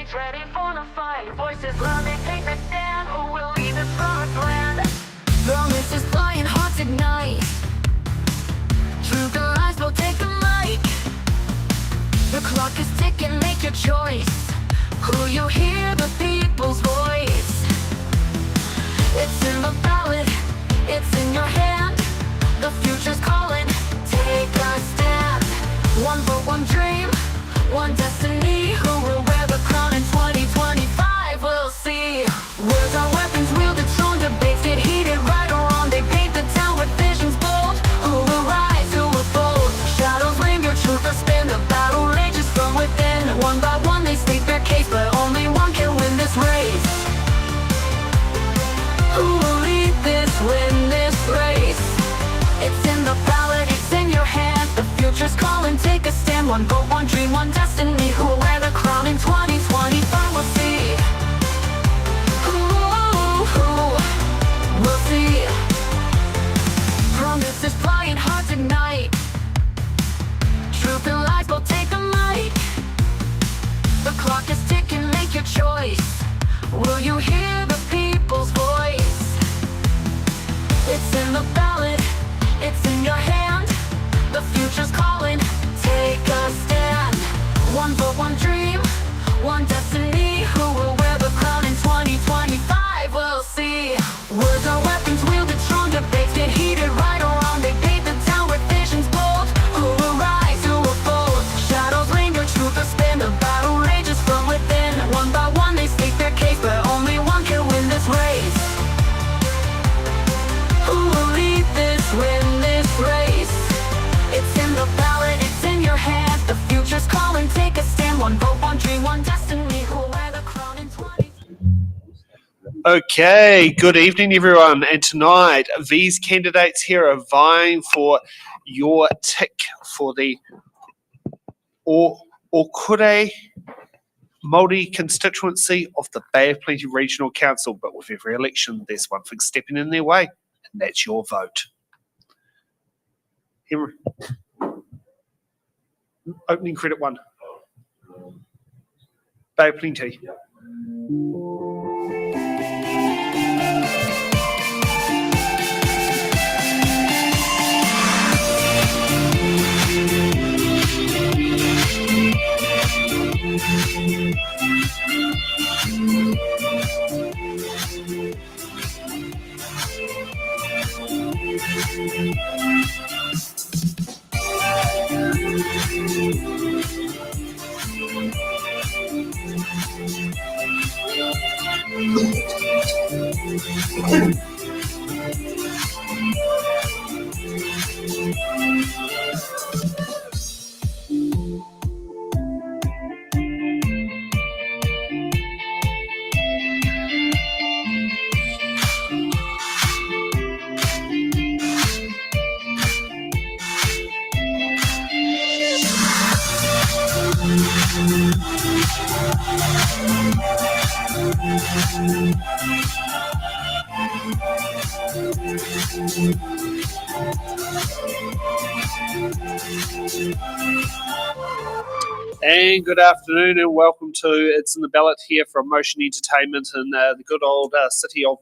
streets ready for the fight. Voices loudly take the stand. Who will lead the promised land? Promises flying, hearts ignite. Truth or lies will take the mic. The clock is ticking, make your choice. Who you hear, the people's voice. It's in the ballot, it's in your hand. The future's calling, take a stand. One vote, one dream, one destiny. Who will wear the crown in 2025? We'll see. Words are weapons wielded, strong debates get heated. Right or wrong, they paint the town with visions bold. Who will rise, who will fold? Shadows linger, truth or spin. The battle rages from within. One by one they state their case, but only one can win this race. Who will lead this, win this race? It's in the ballot, it's in your hand. The future's calling, take a stand. One vote, one dream, one destiny. Who will wear the crown in 2025? We'll see. We'll see. Promises flying, hearts ignite. Truth and lies will take a mic. The clock is ticking, make your choice. Will you hear the people's voice? It's in the ballot, it's in your hand. The future's calling, take a stand. One vote, one dream, one destiny. Who will wear the crown in 2025? We'll see. Words are weapons wielded, strong debates get heated. Right or wrong, they paint the town with visions bold. Who will rise, who will fold? Shadows linger, truth or spin. The battle rages from within. One by one they state their case, but only one can win this race. Who will lead this, win this race? It's in the ballot, it's in your hand. The future's calling, take a stand. One vote, one dream, one destiny. Who will wear the crown in 20? Okay, good evening everyone, and tonight these candidates here are vying for your tick for the Ōkurei Māori Constituency of the Bay of Plenty Regional Council, but with every election there's one thing stepping in their way, and that's your vote. Henry. Opening credit 1. Bay of Plenty. And good afternoon and welcome to It's in the Ballot here from Motion Entertainment in the good old city of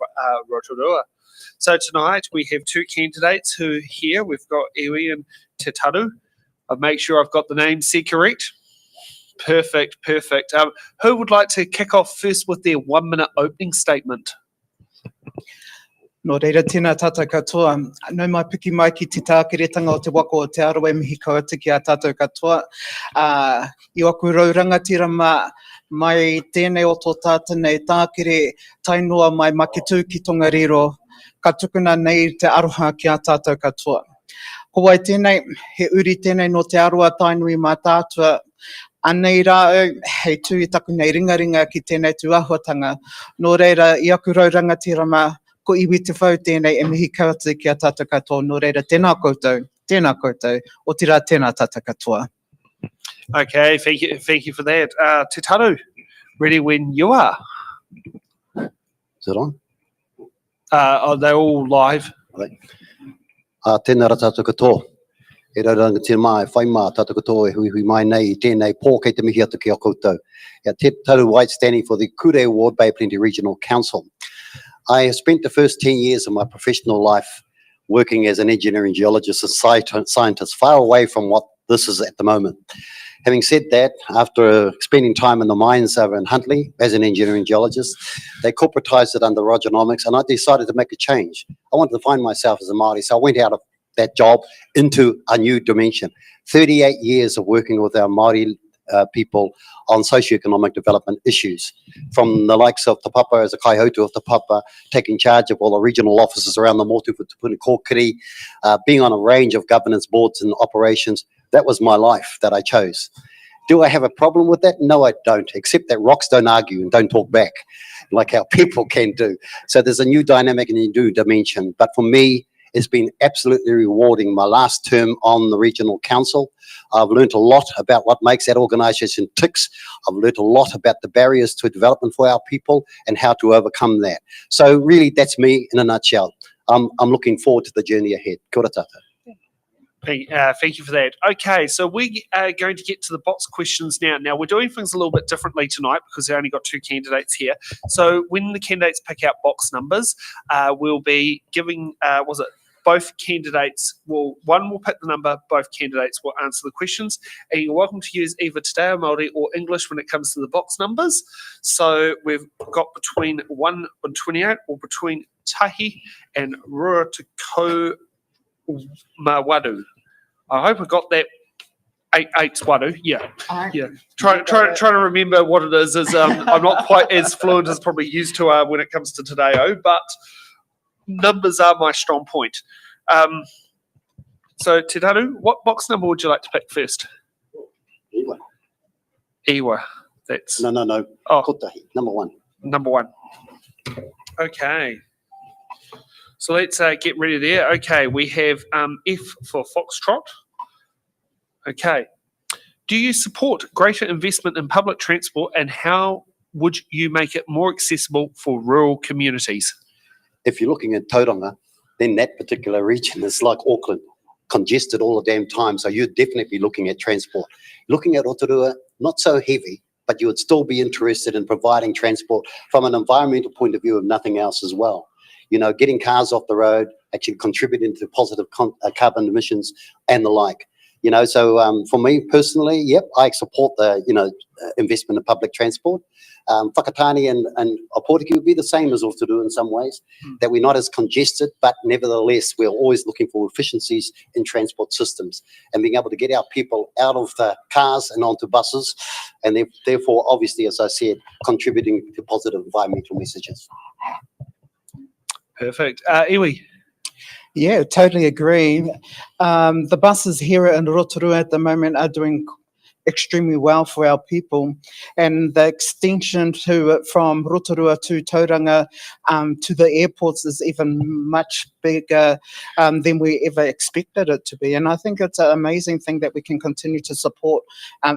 Rotorua. So tonight we have two candidates who are here. We've got Iwi and Te Taru. I'll make sure I've got the names said correct. Perfect. Who would like to kick off first with their 1 minute opening statement? No reira, tēnā tātou katoa. Nau mai piki mai ki te tākeretanga o te wako o te aroe mihi kauata ki a tātou katoa. I waku raurangatira mai tēnei o tō tātanei tākere tainoa mai maketū ki Tongariro. Ka tukuna nei te aroha ki a tātou katoa. Ko wai tēnei, he uri tēnei no te aroa tainui mā tātua. Anei rāu, hei tū I taku nei ringaringa ki tēnei tu āhuatanga. No reira, I aku raurangatira ko iwi te whau tēnei e mihi kauata ki a tātou katoa. No reira, tēnā koutou, o tira tēnā tātou katoa. Okay, thank you for that. Te Taru, ready when you are. Is it on? Are they all live? Right. Tēnā rā tātou katoa. E raranga te mai, whai mā, tata katoa e hui mai nei, I tēnei pō kei te mihi atu ki a koutou. Ia te taru White standing for the Ōkurei Ward Bay Plenty Regional Council. I have spent the first 10 years of my professional life working as an engineering geologist and scientist, far away from what this is at the moment. Having said that, after spending time in the mines over in Huntly as an engineering geologist, they corporatised it under Rogernomics, and I decided to make a change. I wanted to find myself as a Māori, so I went out of that job into a new dimension. 38 years of working with our Māori people on socioeconomic development issues, from the likes of Te Papa as a kaihotu of Te Papa, taking charge of all the regional offices around the motu for Tupuna Ōkurei, being on a range of governance boards and operations. That was my life that I chose. Do I have a problem with that? No, I don't, except that rocks don't argue and don't talk back like how people can do. So there's a new dynamic and a new dimension. But for me, it's been absolutely rewarding. My last term on the regional council, I've learned a lot about what makes that organisation ticks. I've learned a lot about the barriers to development for our people and how to overcome that. So really, that's me in a nutshell. I'm looking forward to the journey ahead. Kia ora tata. Thank you for that. Okay, so we are going to get to the box questions now. Now, we're doing things a little bit differently tonight because we only got 2 candidates here. So when the candidates pick out box numbers, we'll be giving, both candidates will, one will pick the number, both candidates will answer the questions, and you're welcome to use either Te Reo Māori or English when it comes to the box numbers. So we've got between 1 and 28, or between tahi and rua te kou mawadu. I hope I got that. 8 wadu, yeah. Yeah. Trying to remember what it is. I'm not quite as fluent as probably used to when it comes to Te Reo, but numbers are my strong point. So, Te Taru, what box number would you like to pick first? Iwa. Iwa. That's No. Oh. Kotahi, number 1. Number 1. Okay. So let's get ready there. Okay, we have F for Foxtrot. Okay. Do you support greater investment in public transport, and how would you make it more accessible for rural communities? If you're looking at Tauranga, then that particular region is like Auckland, congested all the damn time. So you'd definitely be looking at transport. Looking at Rotorua, not so heavy, but you would still be interested in providing transport from an environmental point of view, if nothing else as well. You know, getting cars off the road, actually contributing to positive carbon emissions and the like. You know, so for me personally, yep, I support the, investment in public transport. Whakatane and Opotiki would be the same as Rotorua in some ways, that we're not as congested, but nevertheless, we're always looking for efficiencies in transport systems and being able to get our people out of the cars and onto buses, and therefore, obviously, as I said, contributing to positive environmental messages. Perfect. Iwi? Yeah, totally agree. The buses here in Rotorua at the moment are doing extremely well for our people, and the extension from Rotorua to Tauranga to the airports is even much bigger than we ever expected it to be. And I think it's an amazing thing that we can continue to support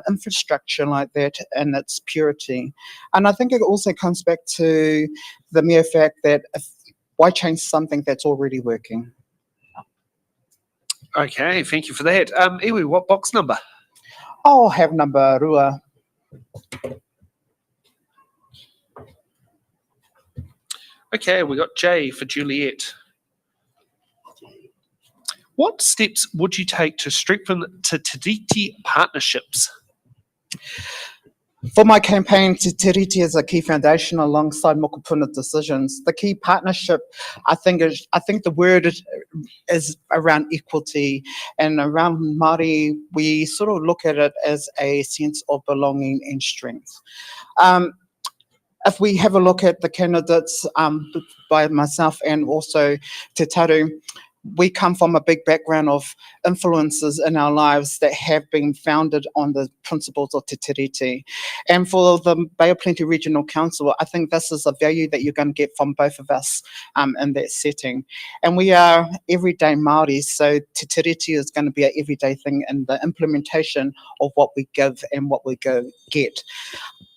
infrastructure like that in its purity. And I think it also comes back to the mere fact that why change something that's already working? Okay, thank you for that. Iwi, what box number? I'll have number rua. Okay, we got J for Juliet. What steps would you take to strengthen Te Tiriti partnerships? For my campaign, Te Tiriti is a key foundation alongside Mokopuna decisions. The key partnership, I think the word is around equity, and around Māori, we sort of look at it as a sense of belonging and strength. If we have a look at the candidates by myself and also Te Taru, we come from a big background of influences in our lives that have been founded on the principles of Te Tiriti. And for the Bay of Plenty Regional Council, I think this is a value that you're going to get from both of us in that setting. And we are everyday Māori, so Te Tiriti is going to be an everyday thing in the implementation of what we give and what we get.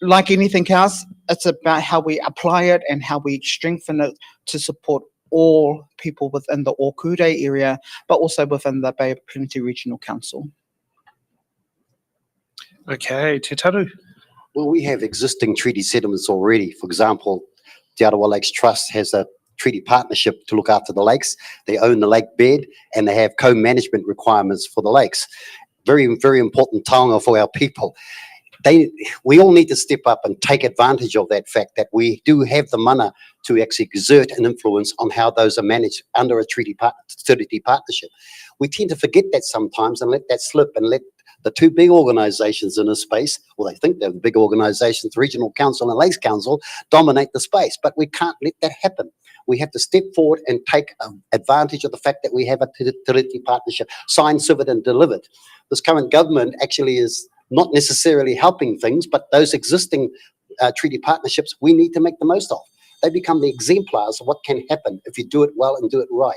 Like anything else, it's about how we apply it and how we strengthen it to support all people within the Ōkurei area, but also within the Bay of Plenty Regional Council. Okay, Te Taru. Well, we have existing treaty settlements already. For example, Te Arawa Lakes Trust has a treaty partnership to look after the lakes. They own the lake bed and they have co-management requirements for the lakes. Very, very important taonga for our people. We all need to step up and take advantage of that fact that we do have the mana to actually exert an influence on how those are managed under a treaty partnership. We tend to forget that sometimes and let that slip and let the two big organisations in a space, well, they think they're the big organisations, Regional Council and Lakes Council, dominate the space. But we can't let that happen. We have to step forward and take advantage of the fact that we have a treaty partnership, signed, severed and delivered. This current government actually is not necessarily helping things, but those existing treaty partnerships we need to make the most of. They become the exemplars of what can happen if you do it well and do it right,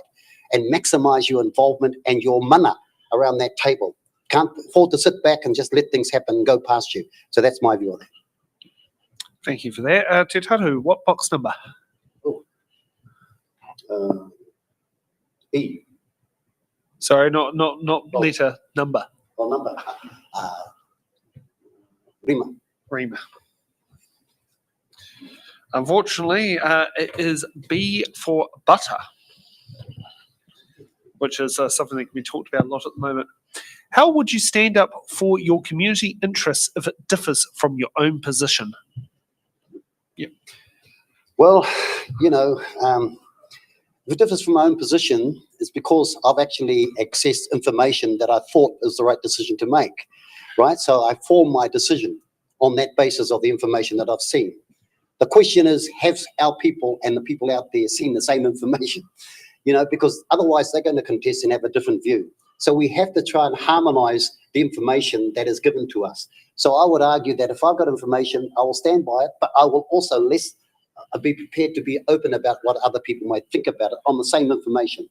and maximise your involvement and your mana around that table. Can't afford to sit back and just let things happen and go past you. So that's my view on that. Thank you for that. Te Taru, what box number? E. Sorry, not letter, number. Or number. Rima. Rima. Unfortunately, it is B for butter, which is something that can be talked about a lot at the moment. How would you stand up for your community interests if it differs from your own position? Yeah. Well, you know, if it differs from my own position, it's because I've actually accessed information that I thought is the right decision to make, right? So I form my decision on that basis of the information that I've seen. The question is, have our people and the people out there seen the same information? You know, because otherwise they're going to contest and have a different view. So we have to try and harmonise the information that is given to us. So I would argue that if I've got information, I will stand by it, but I will also be prepared to be open about what other people might think about it on the same information.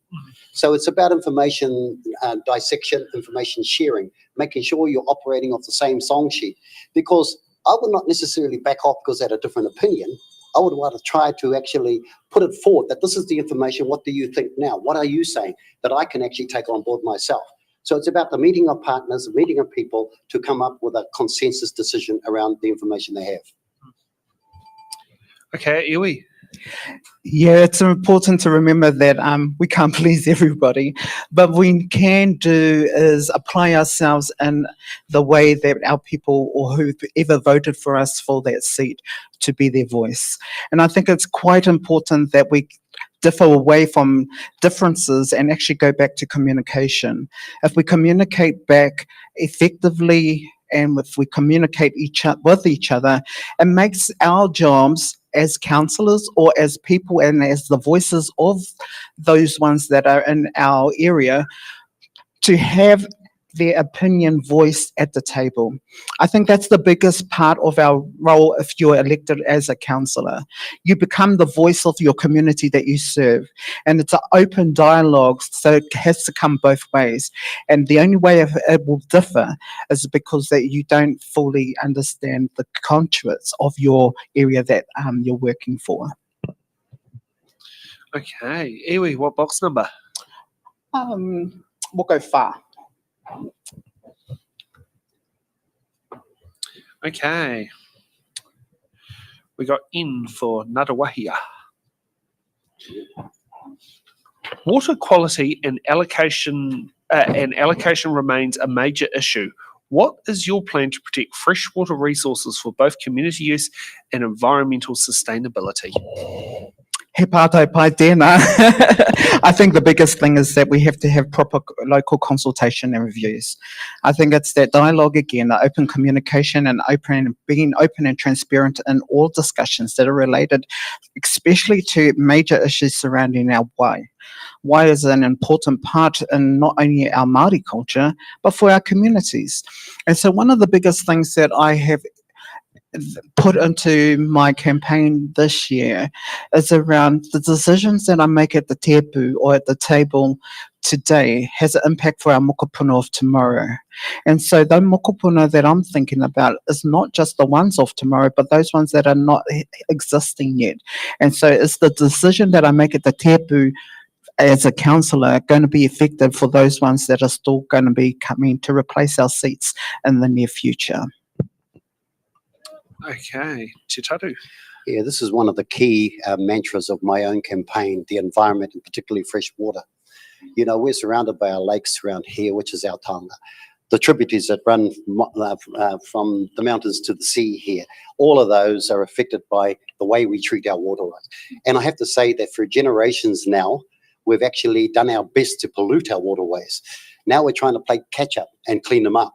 So it's about information dissection, information sharing, making sure you're operating off the same song sheet. Because I would not necessarily back off because I had a different opinion. I would want to try to actually put it forward that this is the information. What do you think now? What are you saying that I can actually take on board myself? So it's about the meeting of partners, the meeting of people to come up with a consensus decision around the information they have. Okay, Iwi. Yeah, it's important to remember that we can't please everybody, but we can do is apply ourselves in the way that our people or whoever voted for us for that seat to be their voice. And I think it's quite important that we differ away from differences and actually go back to communication. If we communicate back effectively and if we communicate with each other, it makes our jobs as councillors or as people and as the voices of those ones that are in our area to have their opinion voiced at the table. I think that's the biggest part of our role if you're elected as a councillor. You become the voice of your community that you serve. And it's an open dialogue, so it has to come both ways. And the only way it will differ is because that you don't fully understand the contours of your area that you're working for. Okay, Iwi, what box number? We'll go far. Okay. We got in for Ngarawahia. Water quality and allocation remains a major issue. What is your plan to protect freshwater resources for both community use and environmental sustainability? He pātai pai tēnā. I think the biggest thing is that we have to have proper local consultation and reviews. I think it's that dialogue again, the open communication and being open and transparent in all discussions that are related, especially to major issues surrounding our wai. Wai is an important part in not only our Māori culture, but for our communities. And so one of the biggest things that I have put into my campaign this year is around the decisions that I make at the tepu or at the table today has an impact for our mokopuna of tomorrow. And so the mokopuna that I'm thinking about is not just the ones of tomorrow, but those ones that are not existing yet. And so it's the decision that I make at the tepu as a councillor going to be effective for those ones that are still going to be coming to replace our seats in the near future. Okay, Te Taru. Yeah, this is one of the key mantras of my own campaign, the environment and particularly fresh water. You know, we're surrounded by our lakes around here, which is our taonga. The tributaries that run from the mountains to the sea here, all of those are affected by the way we treat our waterways. And I have to say that for generations now, we've actually done our best to pollute our waterways. Now we're trying to play catch up and clean them up.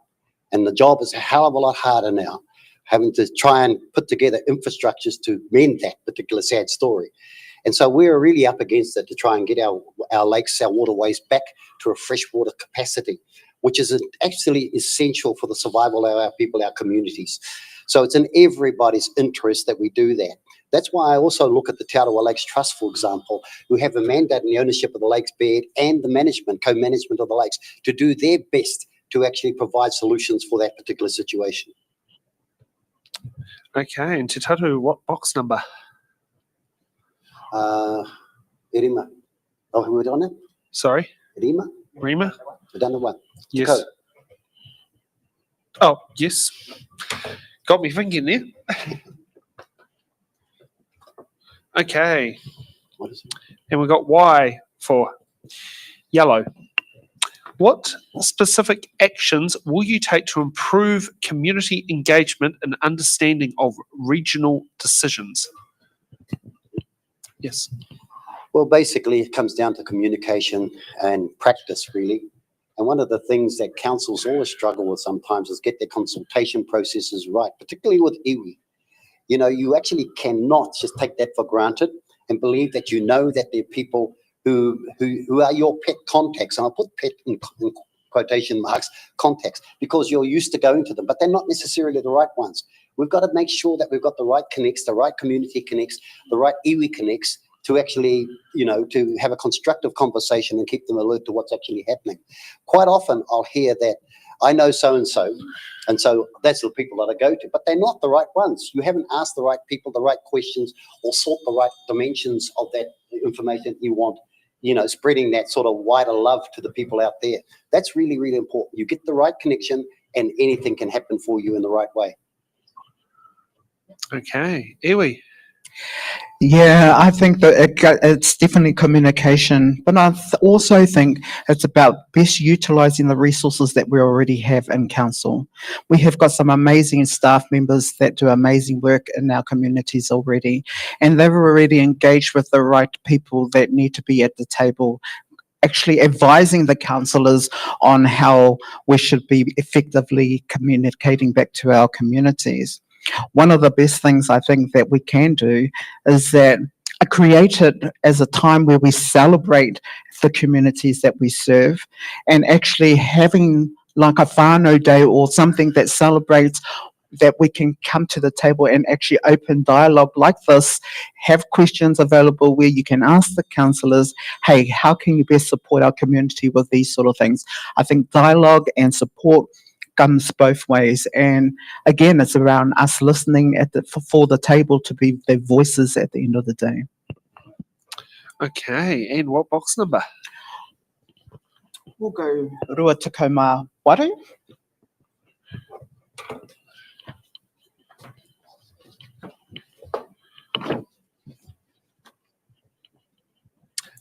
And the job is a hell of a lot harder now, having to try and put together infrastructures to mend that particular sad story. And so we're really up against it to try and get our lakes, our waterways back to a freshwater capacity, which is actually essential for the survival of our people, our communities. So it's in everybody's interest that we do that. That's why I also look at the Te Arawa Lakes Trust, for example, who have a mandate in the ownership of the lakes bed and the management, co-management of the lakes, to do their best to actually provide solutions for that particular situation. Okay, and Te Taru, what box number? Irima. Oh, we're on it? Sorry? Irima? Rima? We've done the one. Yes. Go. Oh, yes. Got me thinking there. Okay, What is it? and we got Y for yellow. What specific actions will you take to improve community engagement and understanding of regional decisions? Yes. Well, basically, it comes down to communication and practice, really. And one of the things that councils always struggle with sometimes is get their consultation processes right, particularly with iwi. You know, you actually cannot just take that for granted and believe that you know that there are people who are your pet contacts, and I'll put pet in quotation marks, contacts, because you're used to going to them, but they're not necessarily the right ones. We've got to make sure that we've got the right connects, the right community connects, the right iwi connects to actually, you know, to have a constructive conversation and keep them alert to what's actually happening. Quite often I'll hear that I know so-and-so, and so that's the people that I go to, but they're not the right ones. You haven't asked the right people the right questions or sought the right dimensions of that information you want, you know, spreading that sort of wider love to the people out there. That's really, really important. You get the right connection and anything can happen for you in the right way. Okay, iwi. Yeah, I think that it's definitely communication, but I also think it's about best utilising the resources that we already have in council. We have got some amazing staff members that do amazing work in our communities already, and they've already engaged with the right people that need to be at the table, actually advising the councillors on how we should be effectively communicating back to our communities. One of the best things I think that we can do is that create it as a time where we celebrate the communities that we serve, and actually having like a whānau day or something that celebrates that we can come to the table and actually open dialogue like this, have questions available where you can ask the councillors, hey, how can you best support our community with these sort of things? I think dialogue and support comes both ways, and again it's around us listening at for the table to be their voices at the end of the day. Okay, and what box number? We'll go Rua Tukoma Waru.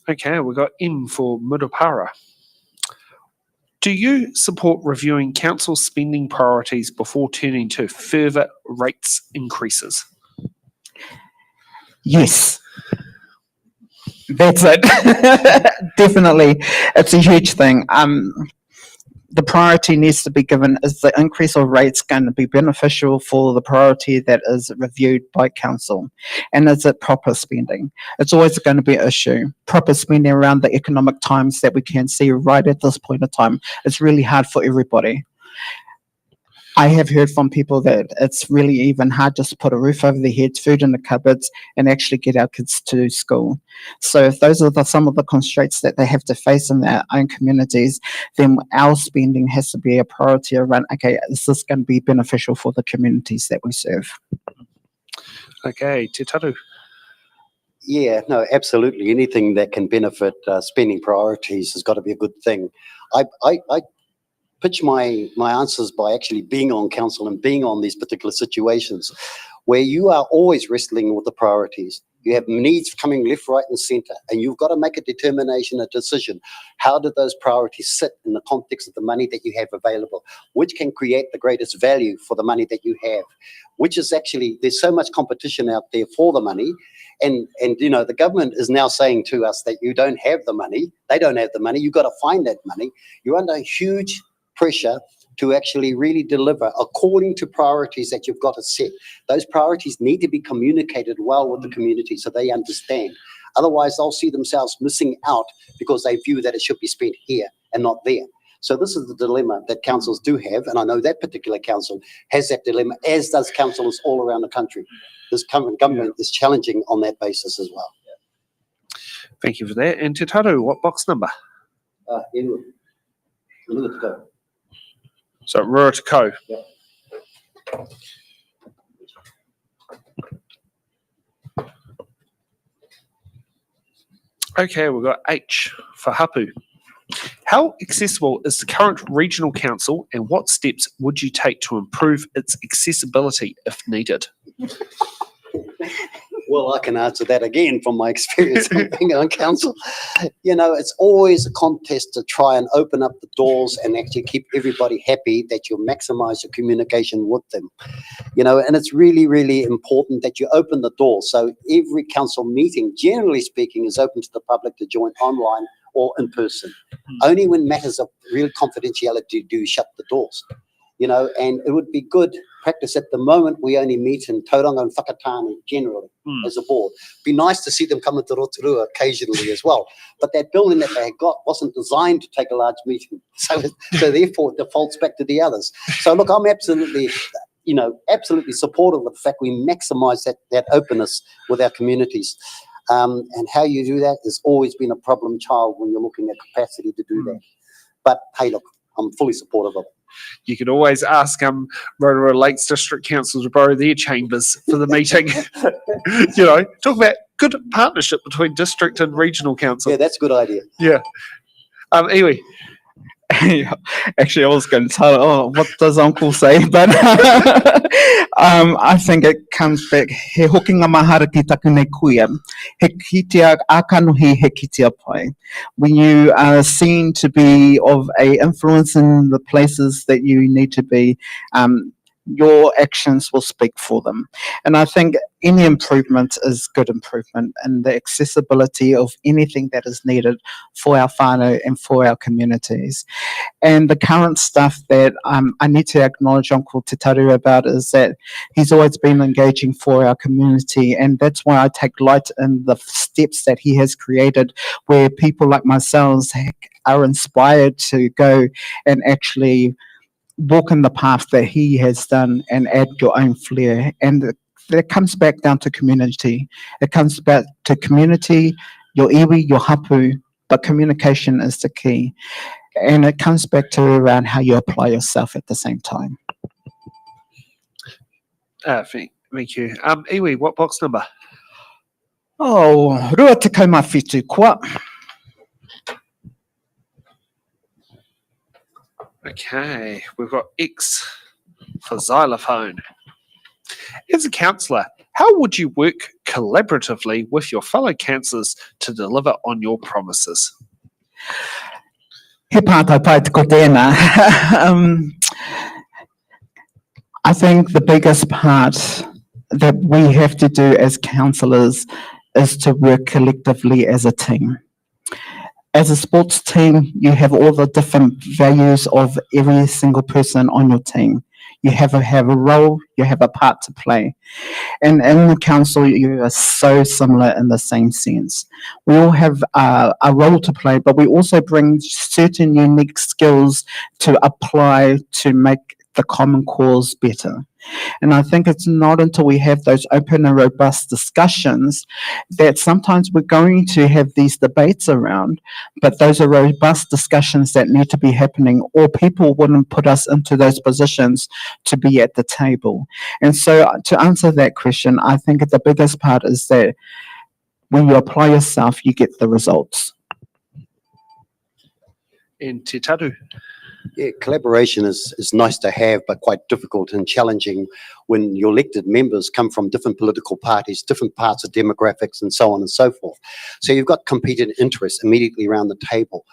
Okay, we got M for Murupara. Do you support reviewing council spending priorities before turning to further rates increases? Yes. That's it. Definitely. It's a huge thing. The priority needs to be given, is the increase of rates going to be beneficial for the priority that is reviewed by council? And is it proper spending? It's always going to be an issue. Proper spending around the economic times that we can see right at this point in time. It's really hard for everybody. I have heard from people that it's really even hard just to put a roof over their heads, food in the cupboards, and actually get our kids to school. So if those are some of the constraints that they have to face in their own communities, then our spending has to be a priority around, okay, is this going to be beneficial for the communities that we serve? Okay, Te Taru. Yeah, no, absolutely. Anything that can benefit spending priorities has got to be a good thing. I pitch my answers by actually being on council and being on these particular situations where you are always wrestling with the priorities. You have needs coming left, right, and centre, and you've got to make a determination, a decision. How do those priorities sit in the context of the money that you have available? Which can create the greatest value for the money that you have? Which is actually, there's so much competition out there for the money. And you know, the government is now saying to us that you don't have the money. They don't have the money. You've got to find that money. You're under huge pressure to actually really deliver according to priorities that you've got to set. Those priorities need to be communicated well with the community so they understand. Otherwise, they'll see themselves missing out because they view that it should be spent here and not there. So this is the dilemma that councils do have, and I know that particular council has that dilemma, as does councils all around the country. This government is challenging on that basis as well. Thank you for that. And Te Taru, what box number? Edward. So Rua Te Kau. Yep. Okay, we've got H for Hapu. How accessible is the current regional council, and what steps would you take to improve its accessibility if needed? Well, I can answer that again from my experience of being on council. You know, it's always a contest to try and open up the doors and actually keep everybody happy that you maximize your communication with them. You know, and it's really, really important that you open the door. So every council meeting, generally speaking, is open to the public to join online or in person. Only when matters of real confidentiality do you shut the doors. You know, and it would be good practice. At the moment, we only meet in Tauranga and Whakatane generally as a board. Be nice to see them come into Rotorua occasionally as well. But that building that they had got wasn't designed to take a large meeting. So therefore it defaults back to the others. So look, I'm absolutely, you know, absolutely supportive of the fact we maximise that openness with our communities. And how you do that has always been a problem child when you're looking at capacity to do that. But hey, look, I'm fully supportive of it. You can always ask Rotorua Lakes District Council to borrow their chambers for the meeting. You know, talk about good partnership between district and regional council. Yeah, that's a good idea. Yeah. Anyway. Actually, I was going to tell, what does Uncle say? But I think it comes back, he hokinga mahara ki taku nei kuia, he kitea akanuhi he kitea pai. When you are seen to be of a influence in the places that you need to be, your actions will speak for them. And I think any improvement is good improvement, and the accessibility of anything that is needed for our whānau and for our communities. And the current stuff that I need to acknowledge Uncle Te Taru about is that he's always been engaging for our community, and that's why I take light in the steps that he has created where people like myself are inspired to go and actually walk in the path that he has done and add your own flair. And that comes back down to community. It comes back to community, your iwi, your hapu, but communication is the key. And it comes back to around how you apply yourself at the same time. Thank you. Iwi, what box number? Oh, rua te kaumawhitu koa. Okay, we've got X for xylophone. As a councillor, how would you work collaboratively with your fellow councillors to deliver on your promises? He pātai pai te ko tēnā. I think the biggest part that we have to do as councillors is to work collectively as a team. As a sports team, you have all the different values of every single person on your team. You have a role, you have a part to play. And in the council, you are so similar in the same sense. We all have a role to play, but we also bring certain unique skills to apply to make the common cause better. And I think it's not until we have those open and robust discussions that sometimes we're going to have these debates around, but those are robust discussions that need to be happening, or people wouldn't put us into those positions to be at the table. And so to answer that question, I think the biggest part is that when you apply yourself, you get the results. And Te Taru. Yeah, collaboration is nice to have, but quite difficult and challenging when your elected members come from different political parties, different parts of demographics, and so on and so forth. So you've got competing interests immediately around the table.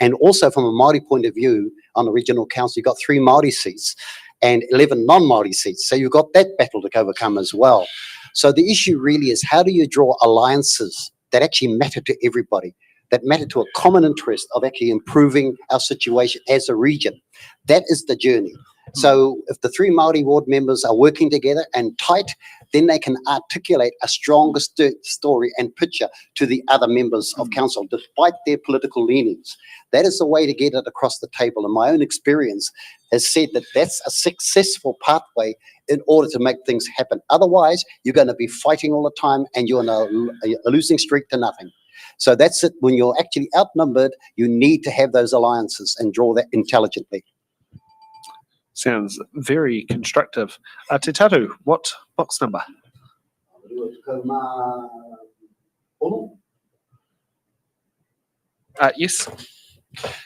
And also from a Māori point of view, on the regional council, you've got 3 Māori seats and 11 non-Māori seats. So you've got that battle to overcome as well. So the issue really is, how do you draw alliances that actually matter to everybody, that matter to a common interest of actually improving our situation as a region? That is the journey. So if the 3 Māori ward members are working together and tight, then they can articulate a stronger story and picture to the other members of council, despite their political leanings. That is the way to get it across the table. And my own experience has said that that's a successful pathway in order to make things happen. Otherwise, you're going to be fighting all the time and you're on a losing streak to nothing. So that's it. When you're actually outnumbered, you need to have those alliances and draw that intelligently. Sounds very constructive. Te Taru, what box number? Yes.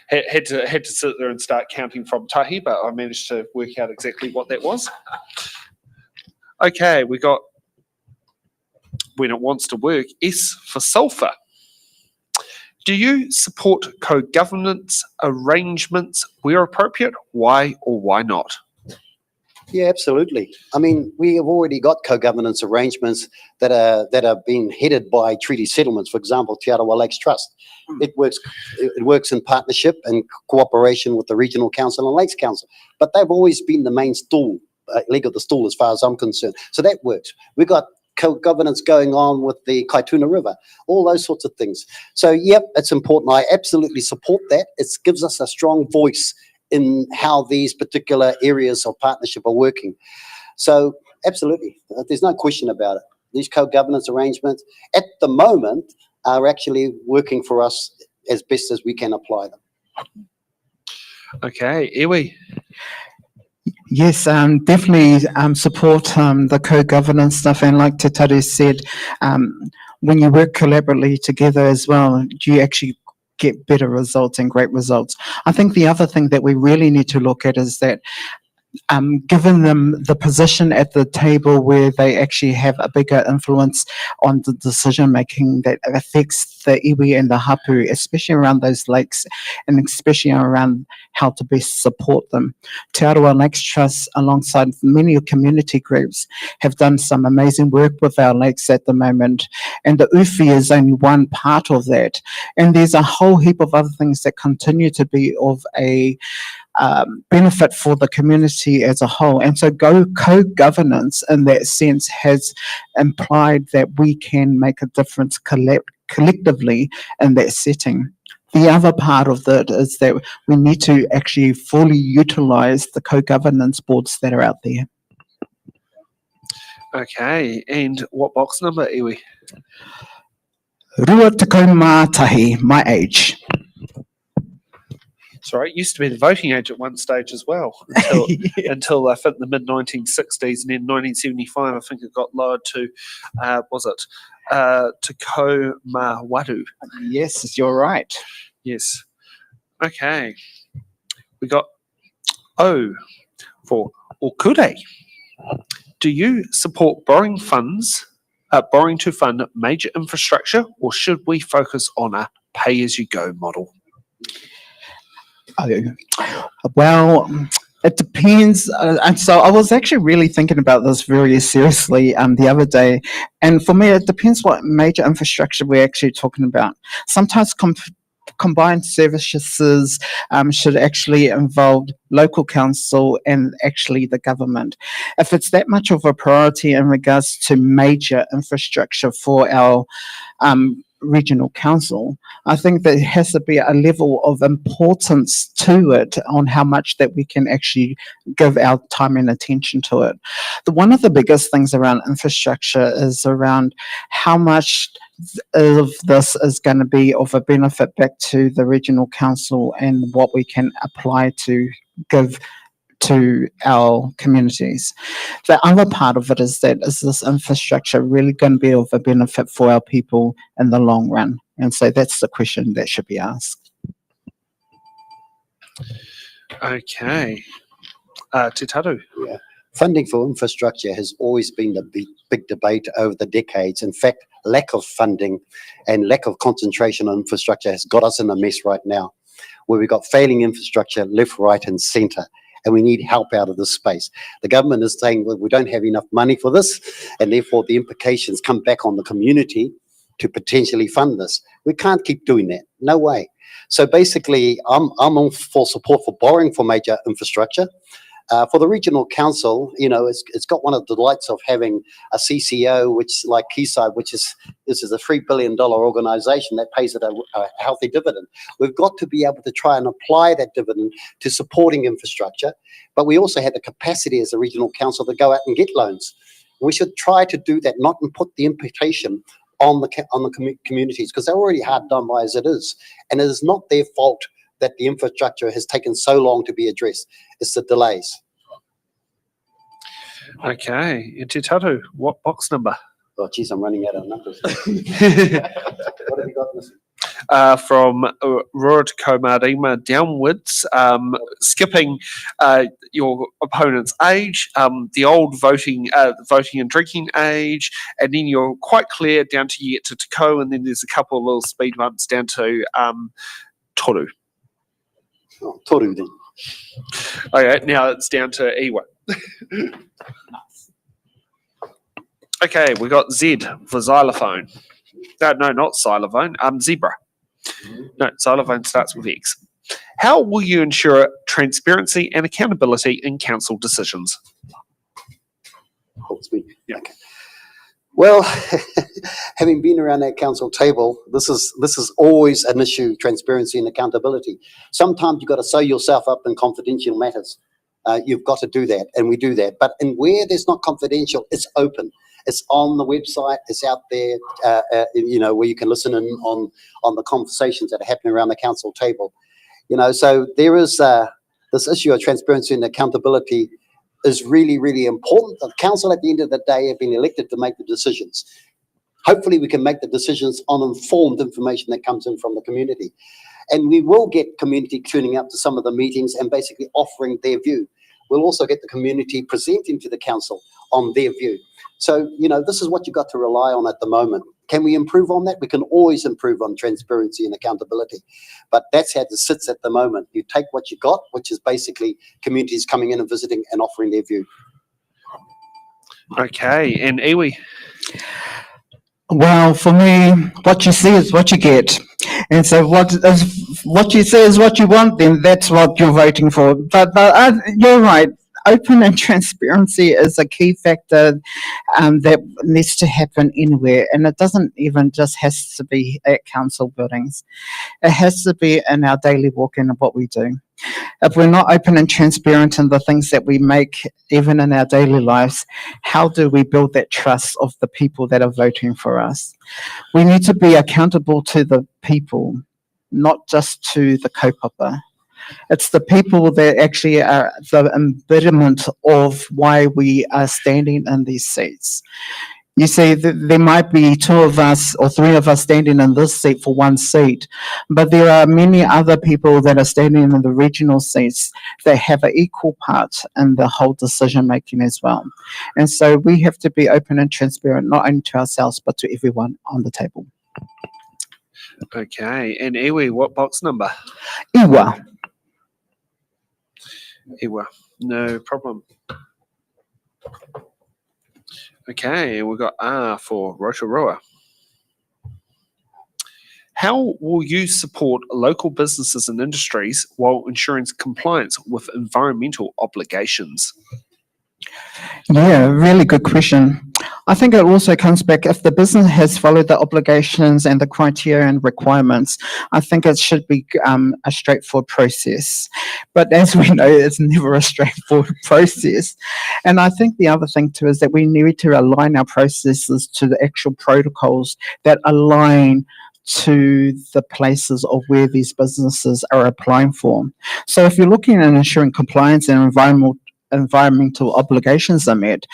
Had to sit there and start counting from tahi, but I managed to work out exactly what that was. Okay, we got when it wants to work, S for sulphur. Do you support co-governance arrangements where appropriate? Why or why not? Yeah, absolutely. I mean, we have already got co-governance arrangements that are being headed by treaty settlements. For example, Te Arawa Lakes Trust. It works in partnership and cooperation with the Regional Council and Lakes Council. But they've always been the main stool, leg of the stool as far as I'm concerned. So that works. We've got co-governance going on with the Kaituna River, all those sorts of things. So, yep, it's important. I absolutely support that. It gives us a strong voice in how these particular areas of partnership are working. So, absolutely, there's no question about it. These co-governance arrangements at the moment are actually working for us as best as we can apply them. Okay, Iwi. Yes, definitely support the co-governance stuff. And like Te Taru said, when you work collaboratively together as well, you actually get better results and great results. I think the other thing that we really need to look at is that given them the position at the table where they actually have a bigger influence on the decision making that affects the iwi and the hapu, especially around those lakes and especially around how to best support them. Te Arawa Lakes Trust, alongside many community groups, have done some amazing work with our lakes at the moment, and the uwhi is only one part of that. And there's a whole heap of other things that continue to be of a benefit for the community as a whole. And so co-governance in that sense has implied that we can make a difference collectively in that setting. The other part of that is that we need to actually fully utilise the co-governance boards that are out there. Okay, and what box number, Iwi? Rua tekau mā tahi, my age. Sorry, it used to be the voting age at one stage as well, until I think the mid-1960s, and then 1975, I think it got lowered to, Te Ko Mā Waru. Yes, you're right. Yes. Okay. We got O for Ōkurei. Do you support borrowing to fund major infrastructure, or should we focus on a pay-as-you-go model? Well, it depends. And so I was actually really thinking about this very seriously the other day. And for me, it depends what major infrastructure we're actually talking about. Sometimes combined services should actually involve local council and actually the government. If it's that much of a priority in regards to major infrastructure for our regional council, I think there has to be a level of importance to it on how much that we can actually give our time and attention to it. One of the biggest things around infrastructure is around how much of this is going to be of a benefit back to the regional council and what we can apply to give to our communities. The other part of it is that is this infrastructure really going to be of a benefit for our people in the long run? And so that's the question that should be asked. Okay. Te Taru. Yeah. Funding for infrastructure has always been the big debate over the decades. In fact, lack of funding and lack of concentration on infrastructure has got us in a mess right now, where we've got failing infrastructure left, right and centre, and we need help out of this space. The government is saying, well, we don't have enough money for this, and therefore the implications come back on the community to potentially fund this. We can't keep doing that. No way. So basically, I'm all for support for borrowing for major infrastructure. For the regional council, you know, it's got one of the delights of having a CCO, which like Quayside, this is a $3 billion organisation that pays it a healthy dividend. We've got to be able to try and apply that dividend to supporting infrastructure, but we also have the capacity as a regional council to go out and get loans. We should try to do that, not and put the imputation on the communities, because they're already hard done by as it is, and it is not their fault that the infrastructure has taken so long to be addressed. It's the delays. Okay. And Te Taru, what box number? Oh, geez, I'm running out of numbers. What have you got, Mr.? From Ōkurei Māori downwards, skipping your opponent's age, the old voting and drinking age, and then you're quite clear down to you get to Te Ko, and then there's a couple of little speed bumps down to Toru. Oh, Toru then. Okay, now it's down to Iwa. Okay, we got Z for xylophone. No, not xylophone. Zebra. No, xylophone starts with X. How will you ensure transparency and accountability in council decisions? Helps me. Yeah. Okay. Well, having been around that council table, this is always an issue: transparency and accountability. Sometimes you've got to sew yourself up in confidential matters. You've got to do that, and we do that. But where there's not confidential, it's open. It's on the website. It's out there, you know, where you can listen in on the conversations that are happening around the council table. You know, so there is this issue of transparency and accountability is really, really important. The council at the end of the day have been elected to make the decisions. Hopefully we can make the decisions on informed information that comes in from the community. And we will get community tuning up to some of the meetings and basically offering their view. We'll also get the community presenting to the council on their view. So, you know, this is what you've got to rely on at the moment. Can we improve on that? We can always improve on transparency and accountability. But that's how it sits at the moment. You take what you got, which is basically communities coming in and visiting and offering their view. Okay, and Iwi? Well, for me, what you see is what you get. And so what you say is what you want, then that's what you're voting for. But you're right. Open and transparency is a key factor that needs to happen anywhere. And it doesn't even just has to be at council buildings. It has to be in our daily walk-in of what we do. If we're not open and transparent in the things that we make, even in our daily lives, how do we build that trust of the people that are voting for us? We need to be accountable to the people, not just to the kaupapa. It's the people that actually are the embodiment of why we are standing in these seats. You see, there might be two of us or three of us standing in this seat for one seat, but there are many other people that are standing in the regional seats that have an equal part in the whole decision making as well. And so we have to be open and transparent, not only to ourselves, but to everyone on the table. Okay, and Iwi, what box number? Iwa. Iwa, no problem. Okay, we've got R for Rotorua. How will you support local businesses and industries while ensuring compliance with environmental obligations? Yeah, really good question. I think it also comes back if the business has followed the obligations and the criteria and requirements. I think it should be a straightforward process. But as we know, it's never a straightforward process. And I think the other thing too is that we need to align our processes to the actual protocols that align to the places of where these businesses are applying for. So if you're looking at ensuring compliance and environmental obligations are met,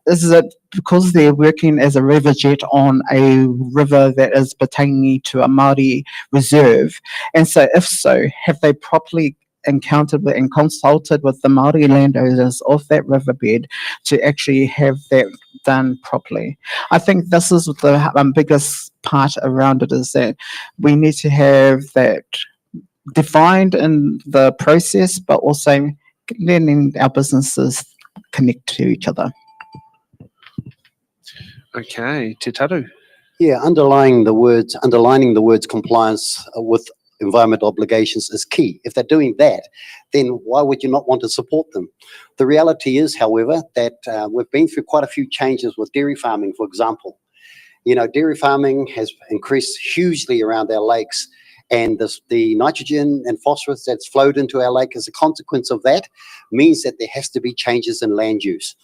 is it because they're working as a river jet on a river that is pertaining to a Māori reserve? And so if so, have they properly encountered and consulted with the Māori landowners of that riverbed to actually have that done properly? I think this is the biggest part around it, is that we need to have that defined in the process, but also letting our businesses connect to each other. Okay, Te Taru. Yeah, underlining the words compliance with environmental obligations is key. If they're doing that, then why would you not want to support them? The reality is, however, that we've been through quite a few changes with dairy farming, for example. You know, dairy farming has increased hugely around our lakes, and the nitrogen and phosphorus that's flowed into our lake as a consequence of that means that there has to be changes in land use.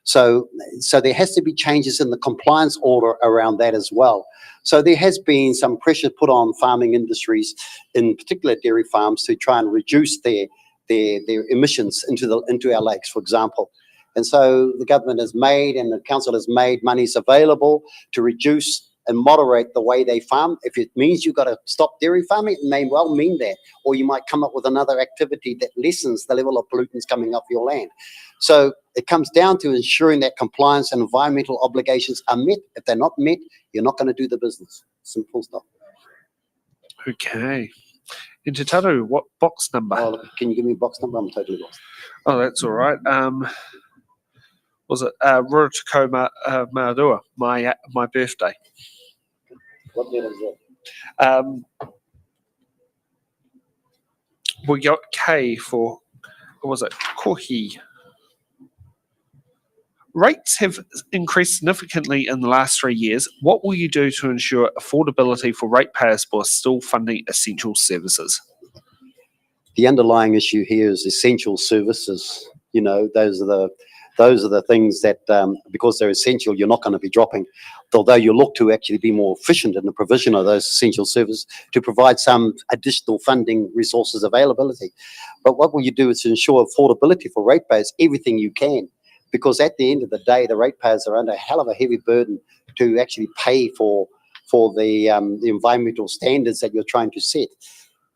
So there has to be changes in the compliance order around that as well. So there has been some pressure put on farming industries, in particular dairy farms, to try and reduce their emissions into our lakes, for example. And so the government has made, and the council has made, monies available to reduce and moderate the way they farm. If it means you've got to stop dairy farming, it may well mean that. Or you might come up with another activity that lessens the level of pollutants coming off your land. So it comes down to ensuring that compliance and environmental obligations are met. If they're not met, you're not going to do the business. Simple stop. Okay. And Te Taru, what box number? Oh, can you give me a box number? I'm totally lost. Oh, that's all right. Was it Ōkurei Māori, my birthday? What letter is that? We got K for, what was it, kohi. Rates have increased significantly in the last 3 years. What will you do to ensure affordability for ratepayers while still funding essential services? The underlying issue here is essential services. You know, those are the things that, because they're essential, you're not going to be dropping. Although you look to actually be more efficient in the provision of those essential services to provide some additional funding resources availability. But what will you do is to ensure affordability for ratepayers, everything you can. Because at the end of the day, the ratepayers are under a hell of a heavy burden to actually pay for the environmental standards that you're trying to set.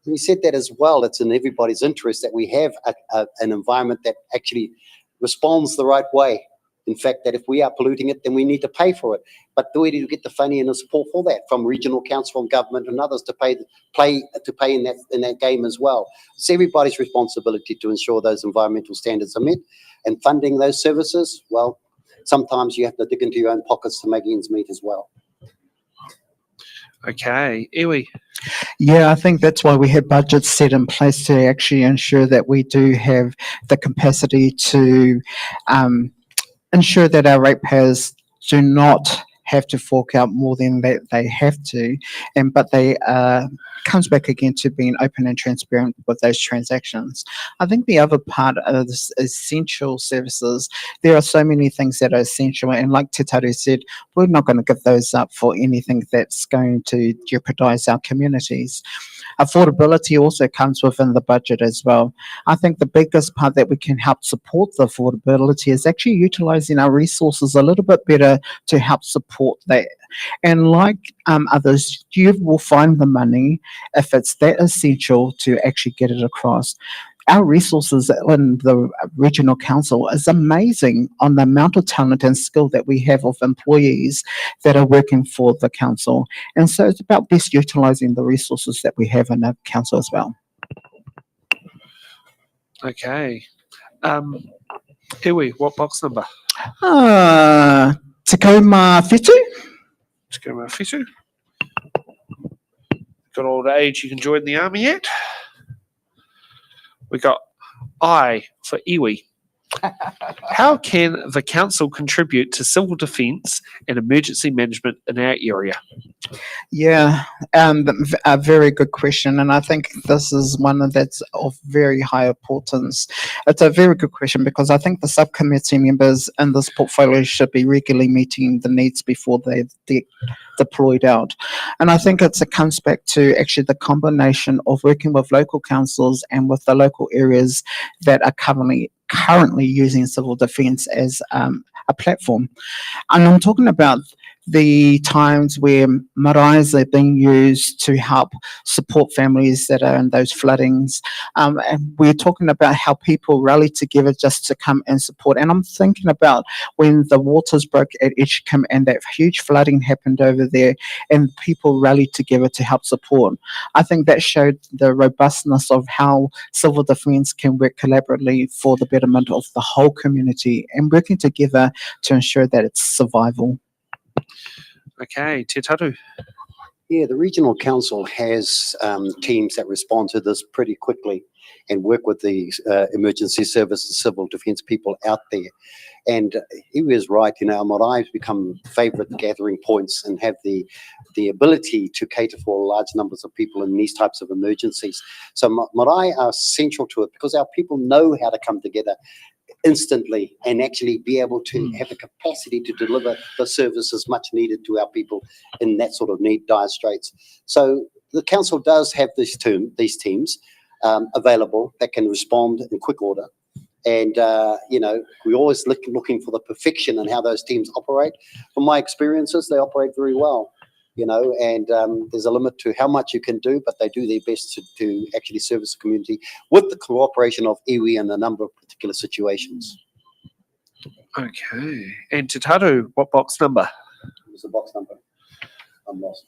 And we said that as well. It's in everybody's interest that we have an environment that actually responds the right way. In fact, that if we are polluting it, then we need to pay for it. But where do you get the funding and the support for that? From regional council, from government and others to pay in that game as well. It's everybody's responsibility to ensure those environmental standards are met. And funding those services, well, sometimes you have to dig into your own pockets to make ends meet as well. Okay, Iwi. Yeah, I think that's why we have budgets set in place to actually ensure that we do have the capacity to ensure that our ratepayers do not have to fork out more than they have to, but they comes back again to being open and transparent with those transactions. I think the other part of this essential services, there are so many things that are essential, and like Te Taru said, we're not going to give those up for anything that's going to jeopardize our communities. Affordability also comes within the budget as well. I think the biggest part that we can help support the affordability is actually utilizing our resources a little bit better to help support that. And like others, you will find the money if it's that essential to actually get it across. Our resources in the regional council is amazing on the amount of talent and skill that we have of employees that are working for the council. And so it's about best utilising the resources that we have in the council as well. Okay. Iwi, what box number? Te kau mā whetū. Let's go with Fitu. Got old age you can join the army yet? We got I for Iwi. How can the council contribute to civil defence and emergency management in our area? Yeah, a very good question, and I think this is one that's of very high importance. It's a very good question because I think the subcommittee members in this portfolio should be regularly meeting the needs before they deployed out. And I think it comes back to actually the combination of working with local councils and with the local areas that are currently using civil defence as a platform. And I'm talking about the times where maraes are being used to help support families that are in those floodings. And we're talking about how people rally together just to come and support. And I'm thinking about when the waters broke at Edgecombe and that huge flooding happened over there and people rallied together to help support. I think that showed the robustness of how civil defence can work collaboratively for the betterment of the whole community and working together to ensure that it's survival. Okay, Te Taru. Yeah, the regional council has teams that respond to this pretty quickly and work with the emergency service and civil defence people out there. And he was right, marae's become favourite gathering points and have the ability to cater for large numbers of people in these types of emergencies. So marae are central to it because our people know how to come together instantly and actually be able to have the capacity to deliver the services much needed to our people in that sort of dire straits. So the council does have these teams available that can respond in quick order. And, we're always looking for the perfection in how those teams operate. From my experiences, they operate very well, and there's a limit to how much you can do, but they do their best to actually service the community with the cooperation of iwi in a number of particular situations. Okay. And Te Taru, what box number? What was the box number? I'm lost.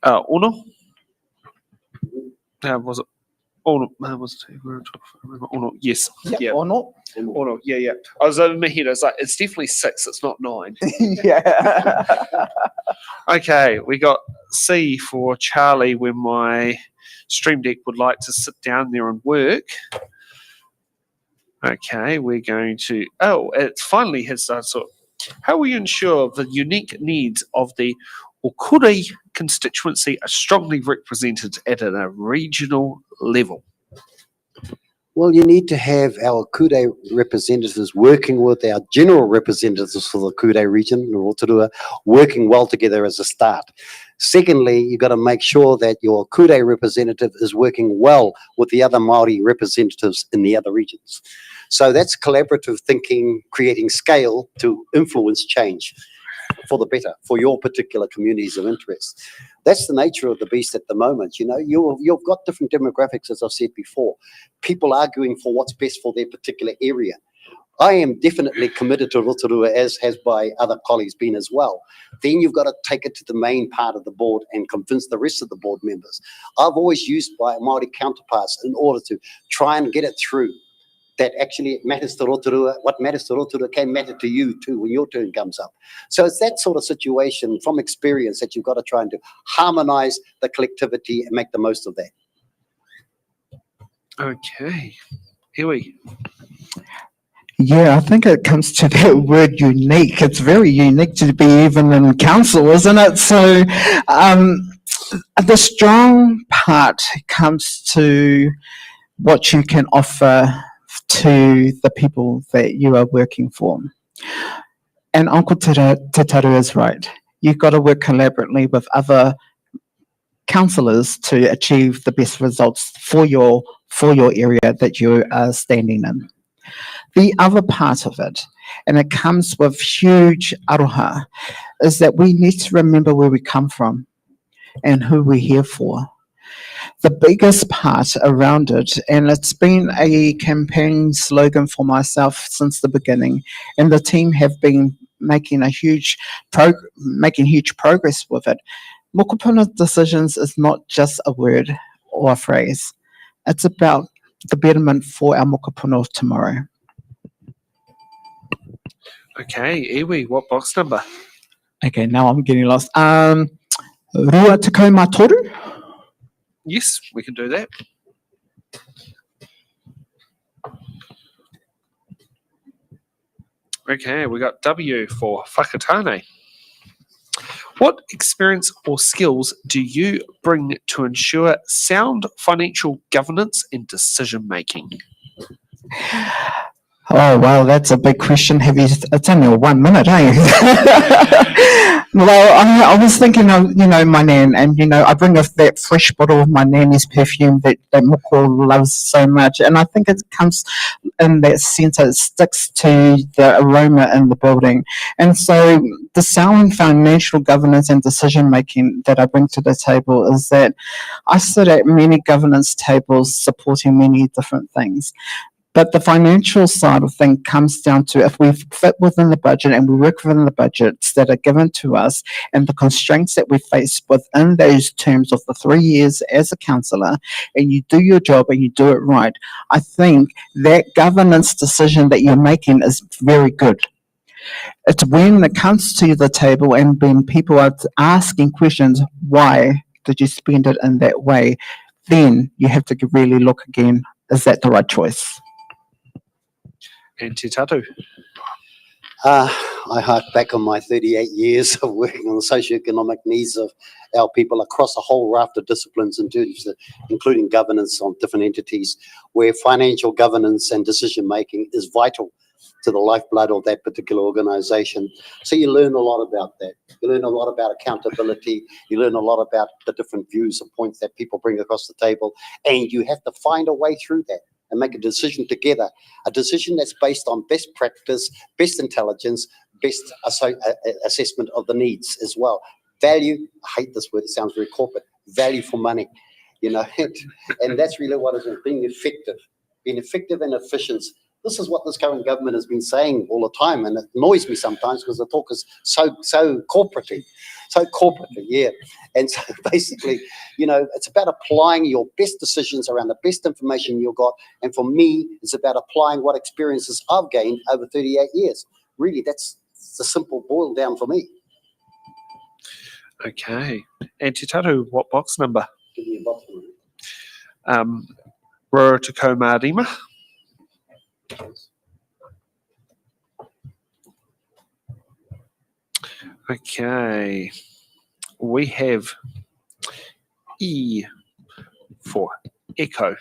Ono? Was it? Ono, was it? Ono, yes. Yeah. Or not? Ono, yeah. I was over my head. I was like, it's definitely 6. It's not 9. Yeah. Okay, we got C for Charlie when my Stream Deck would like to sit down there and work. Okay, we're going to... Oh, it finally has... how will you ensure the unique needs of the Ōkurei constituency are strongly represented at a regional level? Well, you need to have our Ōkurei representatives working with our general representatives for the Ōkurei region, Rotorua, working well together as a start. Secondly, you've got to make sure that your Ōkurei representative is working well with the other Māori representatives in the other regions. So that's collaborative thinking, creating scale to influence change for the better, for your particular communities of interest. That's the nature of the beast at the moment. You've got different demographics, as I've said before. People arguing for what's best for their particular area. I am definitely committed to Rotorua, as has by other colleagues been as well. Then you've got to take it to the main part of the board and convince the rest of the board members. I've always used my Māori counterparts in order to try and get it through that actually it matters to Rotorua. What matters to Rotorua can matter to you too when your turn comes up. So it's that sort of situation from experience that you've got to try and harmonise the collectivity and make the most of that. Okay. Iwi. Yeah, I think it comes to that word unique. It's very unique to be even in council, isn't it? So the strong part comes to what you can offer to the people that you are working for. And Uncle Te Taru is right. You've got to work collaboratively with other councillors to achieve the best results for your area that you are standing in. The other part of it, and it comes with huge aroha, is that we need to remember where we come from and who we're here for. The biggest part around it, and it's been a campaign slogan for myself since the beginning, and the team have been making huge progress with it. Mokopuna decisions is not just a word or a phrase. It's about the betterment for our mokopuna of tomorrow. Okay, iwi, what box number? Okay, now I'm getting lost. Rua Tekau Mātoru? Yes, we can do that. Okay, we got W for whakatane. What experience or skills do you bring to ensure sound financial governance and decision making? Oh, well, that's a big question. It's only 1 minute, eh? Well, I was thinking of, my nan, and, I bring that fresh bottle of my nanny's perfume that Moko loves so much. And I think it comes in that sense, it sticks to the aroma in the building. And so the sound financial governance and decision making that I bring to the table is that I sit at many governance tables supporting many different things. But the financial side of things comes down to if we fit within the budget and we work within the budgets that are given to us and the constraints that we face within those terms of the 3 years as a councillor, and you do your job and you do it right, I think that governance decision that you're making is very good. It's when it comes to the table and when people are asking questions, why did you spend it in that way? Then you have to really look again, is that the right choice? And Te Tatu. I hark back on my 38 years of working on the socioeconomic needs of our people across a whole raft of disciplines, including governance on different entities, where financial governance and decision making is vital to the lifeblood of that particular organisation. So you learn a lot about that. You learn a lot about accountability. You learn a lot about the different views and points that people bring across the table, and you have to find a way through that and make a decision together, a decision that's based on best practice, best intelligence, best assessment of the needs as well. Value, I hate this word, it sounds very corporate, value for money, and that's really what it is, being effective and efficient. This is what this current government has been saying all the time, and it annoys me sometimes because the talk is so corporately, yeah. And so basically, it's about applying your best decisions around the best information you've got, and for me, it's about applying what experiences I've gained over 38 years. Really, that's the simple boil down for me. Okay. And Te Tatu, what box number? Give me a box number. Ōkurei Māori. Okay, we have E for echo.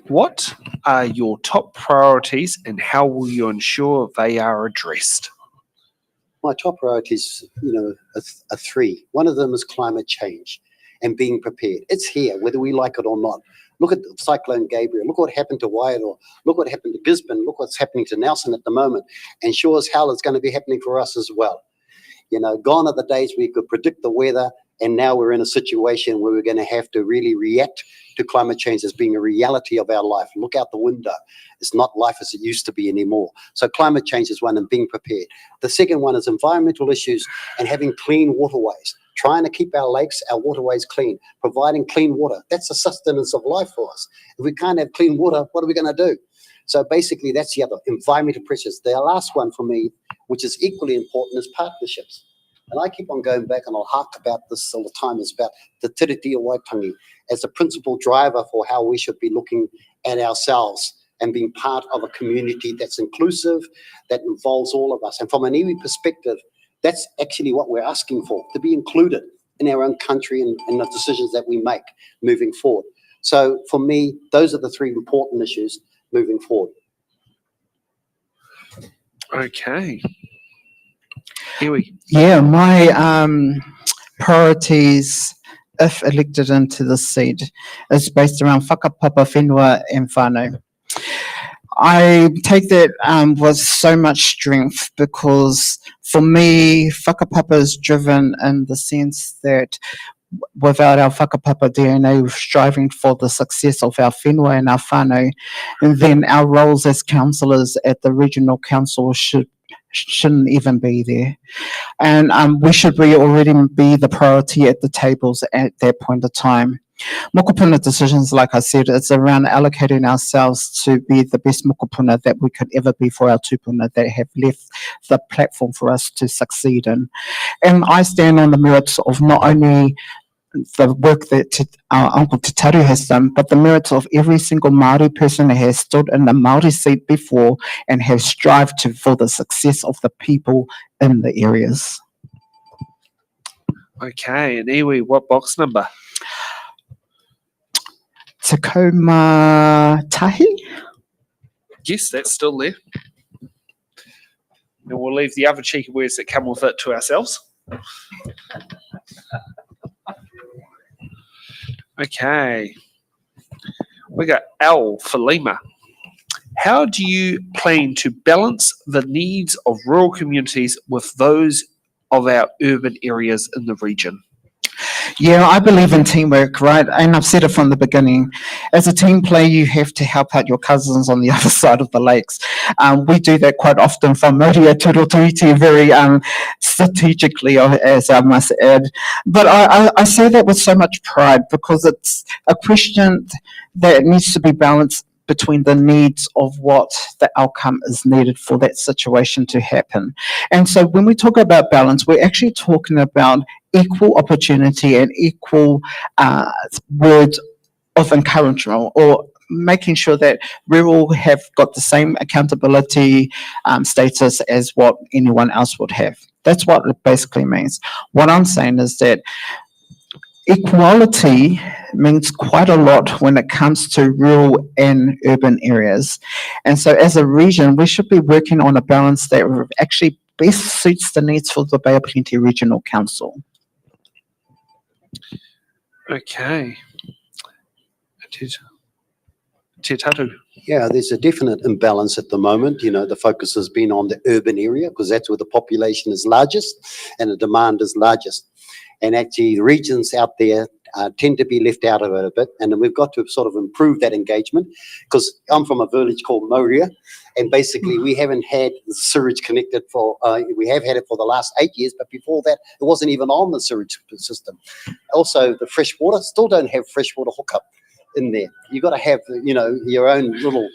What are your top priorities and how will you ensure they are addressed? My top priorities, are three. One of them is climate change and being prepared. It's here, whether we like it or not. Look at Cyclone Gabriel. Look what happened to Wairoa. Look what happened to Gisborne. Look what's happening to Nelson at the moment. And sure as hell it's going to be happening for us as well. Gone are the days we could predict the weather, and now we're in a situation where we're going to have to really react to climate change as being a reality of our life. Look out the window. It's not life as it used to be anymore. So climate change is one, and being prepared. The second one is environmental issues and having clean waterways. Trying to keep our lakes, our waterways clean, providing clean water. That's the sustenance of life for us. If we can't have clean water, what are we going to do? So basically, that's the other, environmental pressures. The last one for me, which is equally important, is partnerships. And I keep on going back, and I'll hark about this all the time, is about the tiriti o waitangi as a principal driver for how we should be looking at ourselves and being part of a community that's inclusive, that involves all of us. And from an iwi perspective, that's actually what we're asking for, to be included in our own country and the decisions that we make moving forward. So for me, those are the three important issues moving forward. Okay. Iwi. Yeah, my priorities, if elected into the seat, is based around whakapapa, whenua and whānau. I take that with so much strength because for me, whakapapa is driven in the sense that without our whakapapa DNA, we're striving for the success of our whenua and our whānau, and then our roles as councillors at the regional council shouldn't even be there. And we should already be the priority at the tables at that point of time. Mokopuna decisions, like I said, it's around allocating ourselves to be the best mokopuna that we could ever be for our tupuna that have left the platform for us to succeed in. And I stand on the merits of not only the work that our Uncle Te Taru has done, but the merits of every single Māori person that has stood in the Māori seat before and has strived for the success of the people in the areas. Okay, and iwi, what box number? Tacoma Tahi? Yes, that's still there. And we'll leave the other cheeky words that come with it to ourselves. Okay. We got L for Lima. How do you plan to balance the needs of rural communities with those of our urban areas in the region? Yeah, I believe in teamwork, right? And I've said it from the beginning. As a team player, you have to help out your cousins on the other side of the lakes. We do that quite often from Maria Turutuiti, very strategically, as I must add. But I say that with so much pride because it's a question that needs to be balanced between the needs of what the outcome is needed for that situation to happen. And so when we talk about balance, we're actually talking about equal opportunity and equal words of encouragement, or making sure that we all have got the same accountability status as what anyone else would have. That's what it basically means. What I'm saying is that equality means quite a lot when it comes to rural and urban areas. And so as a region, we should be working on a balance that actually best suits the needs for the Bay of Plenty Regional Council. Okay. Te Taru. Yeah, there's a definite imbalance at the moment. You know, the focus has been on the urban area because that's where the population is largest and the demand is largest. And actually, the regions out there tend to be left out of it a bit. And then we've got to sort of improve that engagement because I'm from a village called Moria. And basically, we haven't had the sewage connected for, we have had it for the last 8 years, but before that, it wasn't even on the sewage system. Also, the fresh water, still don't have fresh water hookup in there. You've got to have, you know, your own little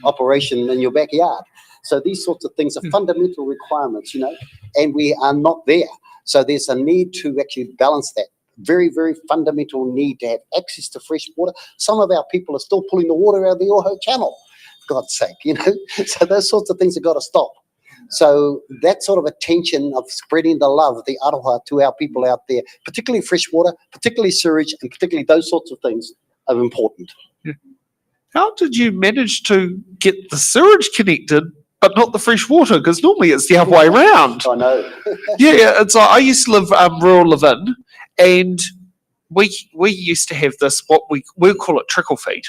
operation in your backyard. So these sorts of things are fundamental requirements, you know, and we are not there. So there's a need to actually balance that. Very, very fundamental need to have access to fresh water. Some of our people are still pulling the water out of the Ōhau Channel, for God's sake, you know. So those sorts of things have got to stop. So that sort of attention of spreading the love, the aroha to our people out there, particularly fresh water, particularly sewage, and particularly those sorts of things are important. How did you manage to get the sewage connected but not the fresh water? Because normally it's the other way around. I know. Yeah, it's like I used to live rural live-in, and we used to have this, what we call it trickle feed.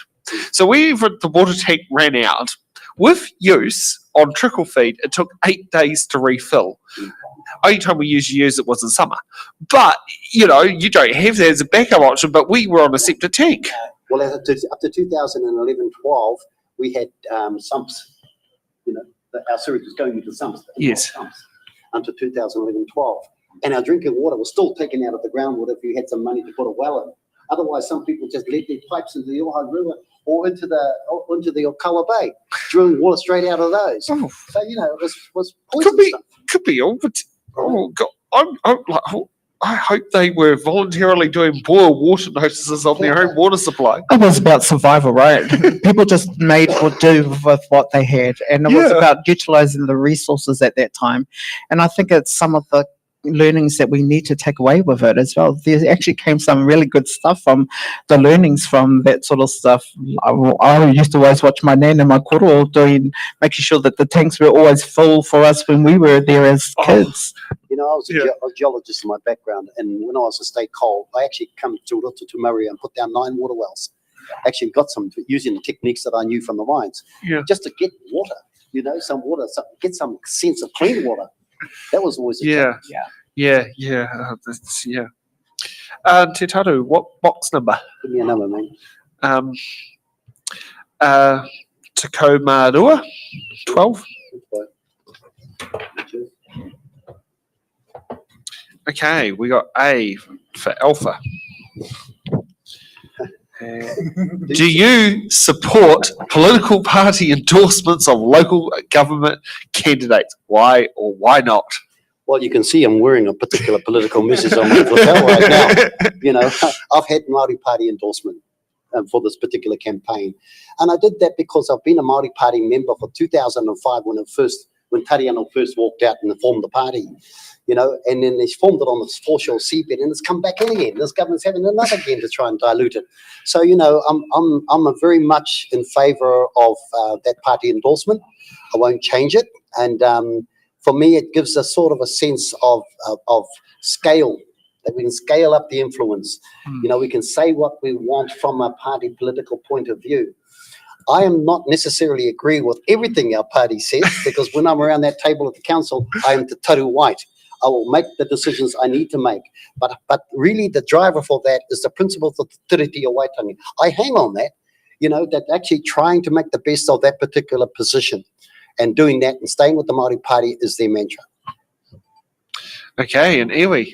So whenever the water tank ran out, with use on trickle feed, it took 8 days to refill. Only time we usually use it was in summer. But, you know, you don't have that as a backup option, but we were on a septic tank. Well, up to 2011-12, we had sumps, you know, our sewage was going into sumps. Yes. Sumps, until 2011-12. And our drinking water was still taken out of the groundwater if you had some money to put a well in. Otherwise, some people just let their pipes into the Ōhau River or into the Ōkawa Bay, drilling water straight out of those. Oh. So, you know, it was poison stuff. Could be all, but oh God, I hope they were voluntarily doing boil water notices on their own water supply. It was about survival, right? People just made or do with what they had. And it was about utilizing the resources at that time. And I think it's some of the learnings that we need to take away with it as well. There actually came some really good stuff from the learnings from that sort of stuff. I used to always watch my nan and my koro making sure that the tanks were always full for us when we were there as kids. You know, I was a geologist in my background, and when I was a state coal, I actually come to Roto to Maria and put down 9 water wells. Actually got some using the techniques that I knew from the mines, just to get water, you know, some water, get some sense of clean water. That was always a challenge. Te Taru, what box number? Give me a number, mate. Tacoma Rua, 12. Okay, we got A for Alpha. Do you support political party endorsements of local government candidates? Why or why not? Well, you can see I'm wearing a particular political message on my lapel right now. You know, I've had Māori Party endorsement for this particular campaign. And I did that because I've been a Māori Party member for 2005 when Tariano first walked out and formed the party, you know, and then they formed it on the foreshore seabed, and it's come back in again. This government's having another again to try and dilute it. So, you know, I'm a very much in favour of that party endorsement. I won't change it. And for me, it gives us sort of a sense of scale, that we can scale up the influence. You know, we can say what we want from a party political point of view. I am not necessarily agree with everything our party says, because when I'm around that table at the council, I am te taru white. I will make the decisions I need to make. But really the driver for that is the principle of the tiriti o waitangi. I hang on that, you know, that actually trying to make the best of that particular position, and doing that and staying with the Māori Party is their mantra. Okay, and Iwi.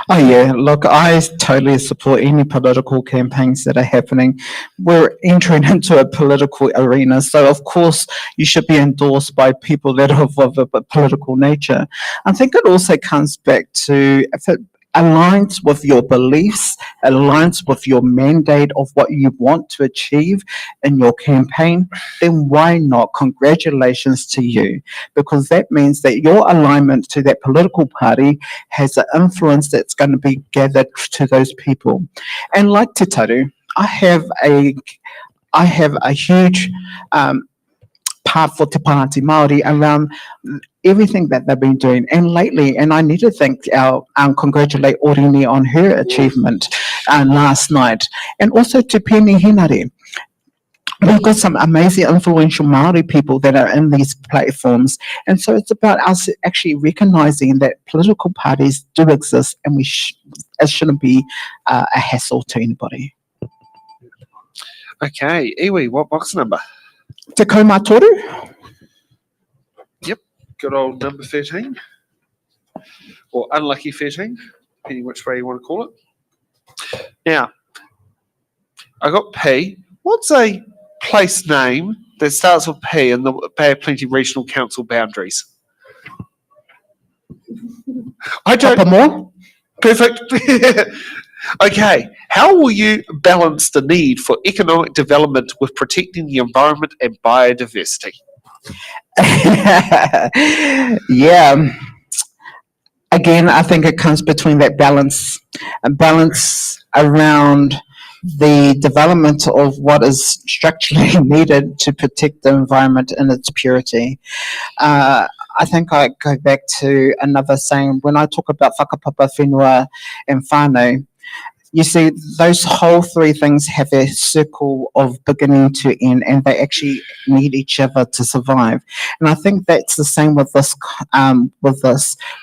Oh yeah, look, I totally support any political campaigns that are happening. We're entering into a political arena, so of course you should be endorsed by people that are of a political nature. I think it also comes back to if it aligns with your beliefs, aligns with your mandate of what you want to achieve in your campaign, then why not? Congratulations to you, because that means that your alignment to that political party has an influence that's going to be gathered to those people. And like Te Taru, I have a huge part for Te Pāti Māori around everything that they've been doing. And lately, and I need to congratulate Orini on her achievement last night, and also to Penny Hinari. We've got some amazing influential Māori people that are in these platforms. And so it's about us actually recognising that political parties do exist, and it shouldn't be a hassle to anybody. Okay, Iwi, what box number? Te kaumātoru. Yep, good old number 13. Or unlucky 13, depending which way you want to call it. Now, I got P. What's a place name that starts with P in the Bay of Plenty Regional Council boundaries? I don't know. Perfect. Okay, how will you balance the need for economic development with protecting the environment and biodiversity? Yeah. Again, I think it comes between that balance around the development of what is structurally needed to protect the environment in its purity. I think I go back to another saying when I talk about whakapapa, whenua, and whānau. You see, those whole three things have a circle of beginning to end, and they actually need each other to survive. And I think that's the same with this.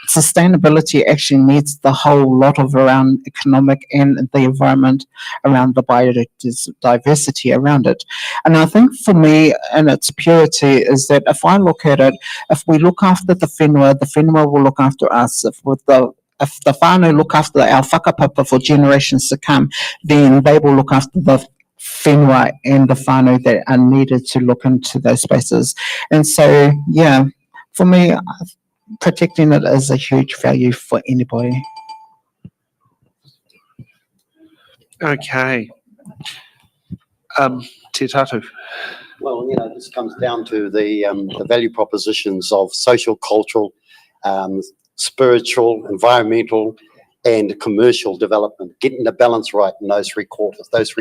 Sustainability actually needs the whole lot of around economic and the environment, around the biodiversity around it. And I think for me, in its purity, is that if I look at it, if we look after the whenua will look after us. If the whānau look after our whakapapa for generations to come, then they will look after the whenua and the whānau that are needed to look into those spaces. And so, yeah, for me, protecting it is a huge value for anybody. Okay. Te Tatu. Well, you know, this comes down to the value propositions of social, cultural, spiritual, environmental, and commercial development, getting the balance right in those three quarters, those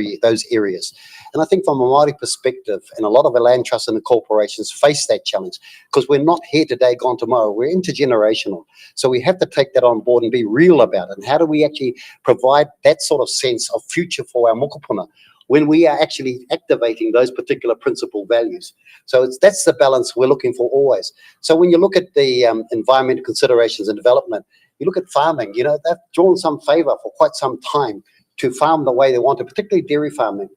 areas. And I think from a Māori perspective, and a lot of the land trusts and the corporations face that challenge, because we're not here today, gone tomorrow. We're intergenerational. So we have to take that on board and be real about it. And how do we actually provide that sort of sense of future for our mokopuna when we are actually activating those particular principal values? So that's the balance we're looking for always. So when you look at the environmental considerations and development, you look at farming, you know, they've drawn some favour for quite some time to farm the way they want to, particularly dairy farming.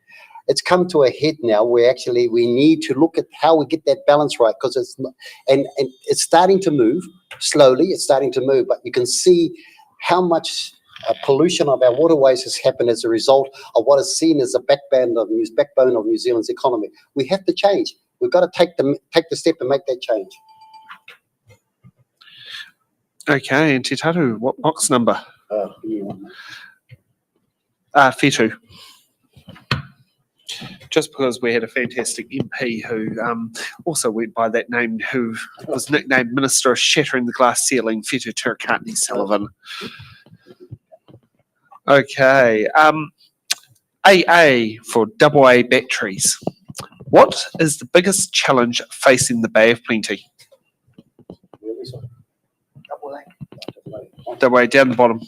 It's come to a head now where actually we need to look at how we get that balance right, because it's not, and it's starting to move slowly. It's starting to move, but you can see how much pollution of our waterways has happened as a result of what is seen as the backbone of New Zealand's economy. We have to change. We've got to take the step and make that change. Okay, and Te Taru, what box number? Whetū. Just because we had a fantastic MP who also went by that name, who was nicknamed Minister of Shattering the Glass Ceiling, Whetū Turakani Sullivan. Okay, AA for AA batteries. What is the biggest challenge facing the Bay of Plenty? AA down the bottom.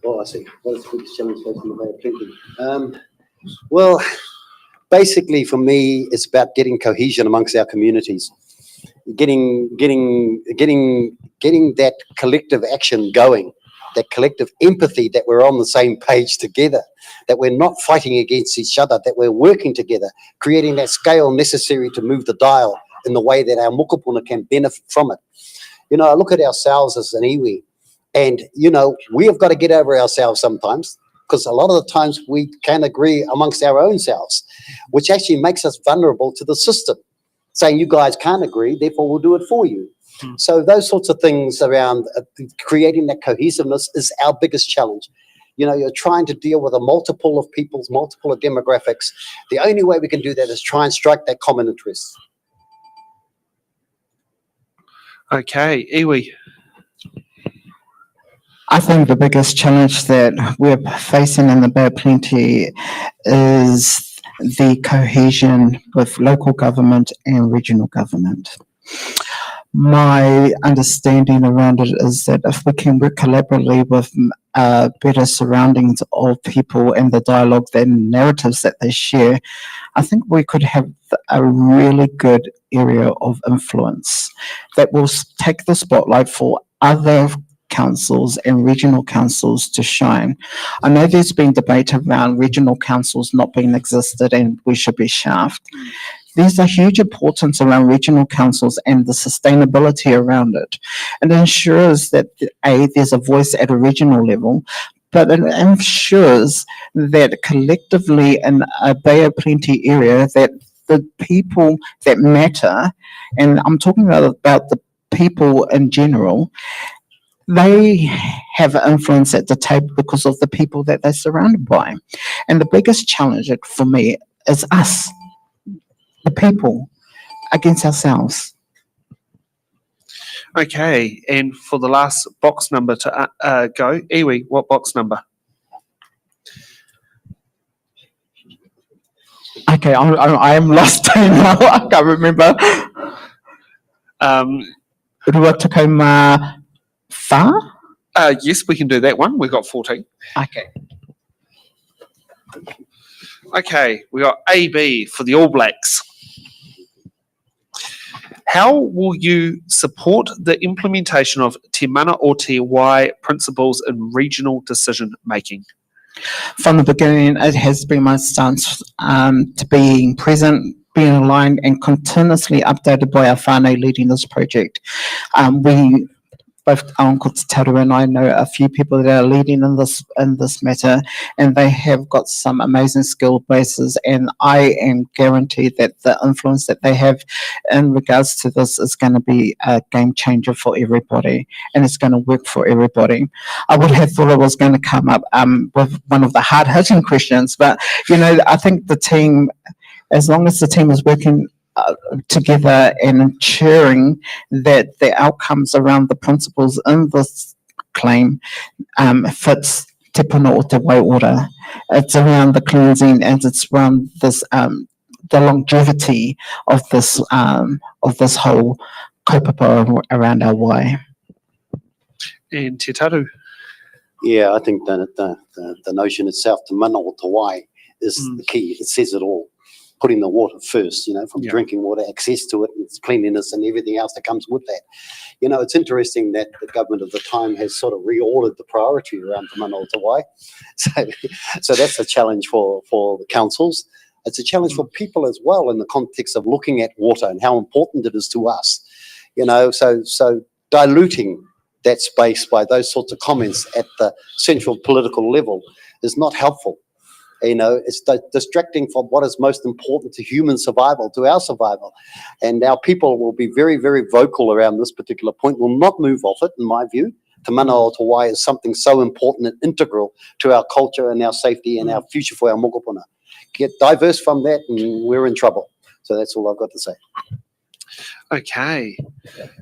Oh, I see. What is the biggest challenge facing the Bay of Plenty? Well, basically for me, it's about getting cohesion amongst our communities, getting that collective action going, that collective empathy, that we're on the same page together, that we're not fighting against each other, that we're working together, creating that scale necessary to move the dial in the way that our mokopuna can benefit from it. You know, I look at ourselves as an iwi, and, you know, we have got to get over ourselves sometimes, because a lot of the times we can agree amongst our own selves, which actually makes us vulnerable to the system, saying you guys can't agree, therefore we'll do it for you. So those sorts of things around creating that cohesiveness is our biggest challenge. You know, you're trying to deal with a multiple of peoples, multiple of demographics. The only way we can do that is try and strike that common interest. Okay, iwi. I think the biggest challenge that we're facing in the Bay of Plenty is the cohesion with local government and regional government. My understanding around it is that if we can work collaboratively with better surroundings of people and the dialogue and narratives that they share, I think we could have a really good area of influence that will take the spotlight for other councils and regional councils to shine. I know there's been debate around regional councils not being existed and we should be shafted. There's a huge importance around regional councils and the sustainability around it. It ensures that there's a voice at a regional level, but it ensures that collectively in a Bay of Plenty area that the people that matter, and I'm talking about the people in general, they have influence at the table because of the people that they're surrounded by. And the biggest challenge for me is us, the people, against ourselves. Okay, and for the last box number to go, iwi, what box number? Okay, I am lost now. I can't remember. Ruatako mā whā? Yes, we can do that one. We've got 14. Okay. Okay, we got AB for the All Blacks. How will you support the implementation of Te Mana o Te Wai principles in regional decision making? From the beginning, it has been my stance to being present, being aligned, and continuously updated by our whānau leading this project. We both Uncle Te Taru and I know a few people that are leading in this matter, and they have got some amazing skill bases, and I am guaranteed that the influence that they have in regards to this is going to be a game changer for everybody, and it's going to work for everybody. I would have thought I was going to come up with one of the hard-hitting questions, but you know, I think the team, as long as the team is working together and ensuring that the outcomes around the principles in this claim fits Te Puna o Te Wai order. It's around the cleansing and it's around this the longevity of this whole kaupapa around our wai. And Te Taru. Yeah, I think the notion itself, Te Mana o Te Wai, is the key. It says it all. Putting the water first, you know, from drinking water, access to it, its cleanliness and everything else that comes with that. You know, it's interesting that the government of the time has sort of reordered the priority around Te Mana o Te Wai. So that's a challenge for the councils. It's a challenge for people as well in the context of looking at water and how important it is to us. You know, so diluting that space by those sorts of comments at the central political level is not helpful. You know, it's distracting from what is most important to human survival, to our survival. And our people will be very, very vocal around this particular point, will not move off it, in my view. Te mana o te wai is something so important and integral to our culture and our safety and our future for our mokopuna. Get diverse from that and we're in trouble. So that's all I've got to say. Okay.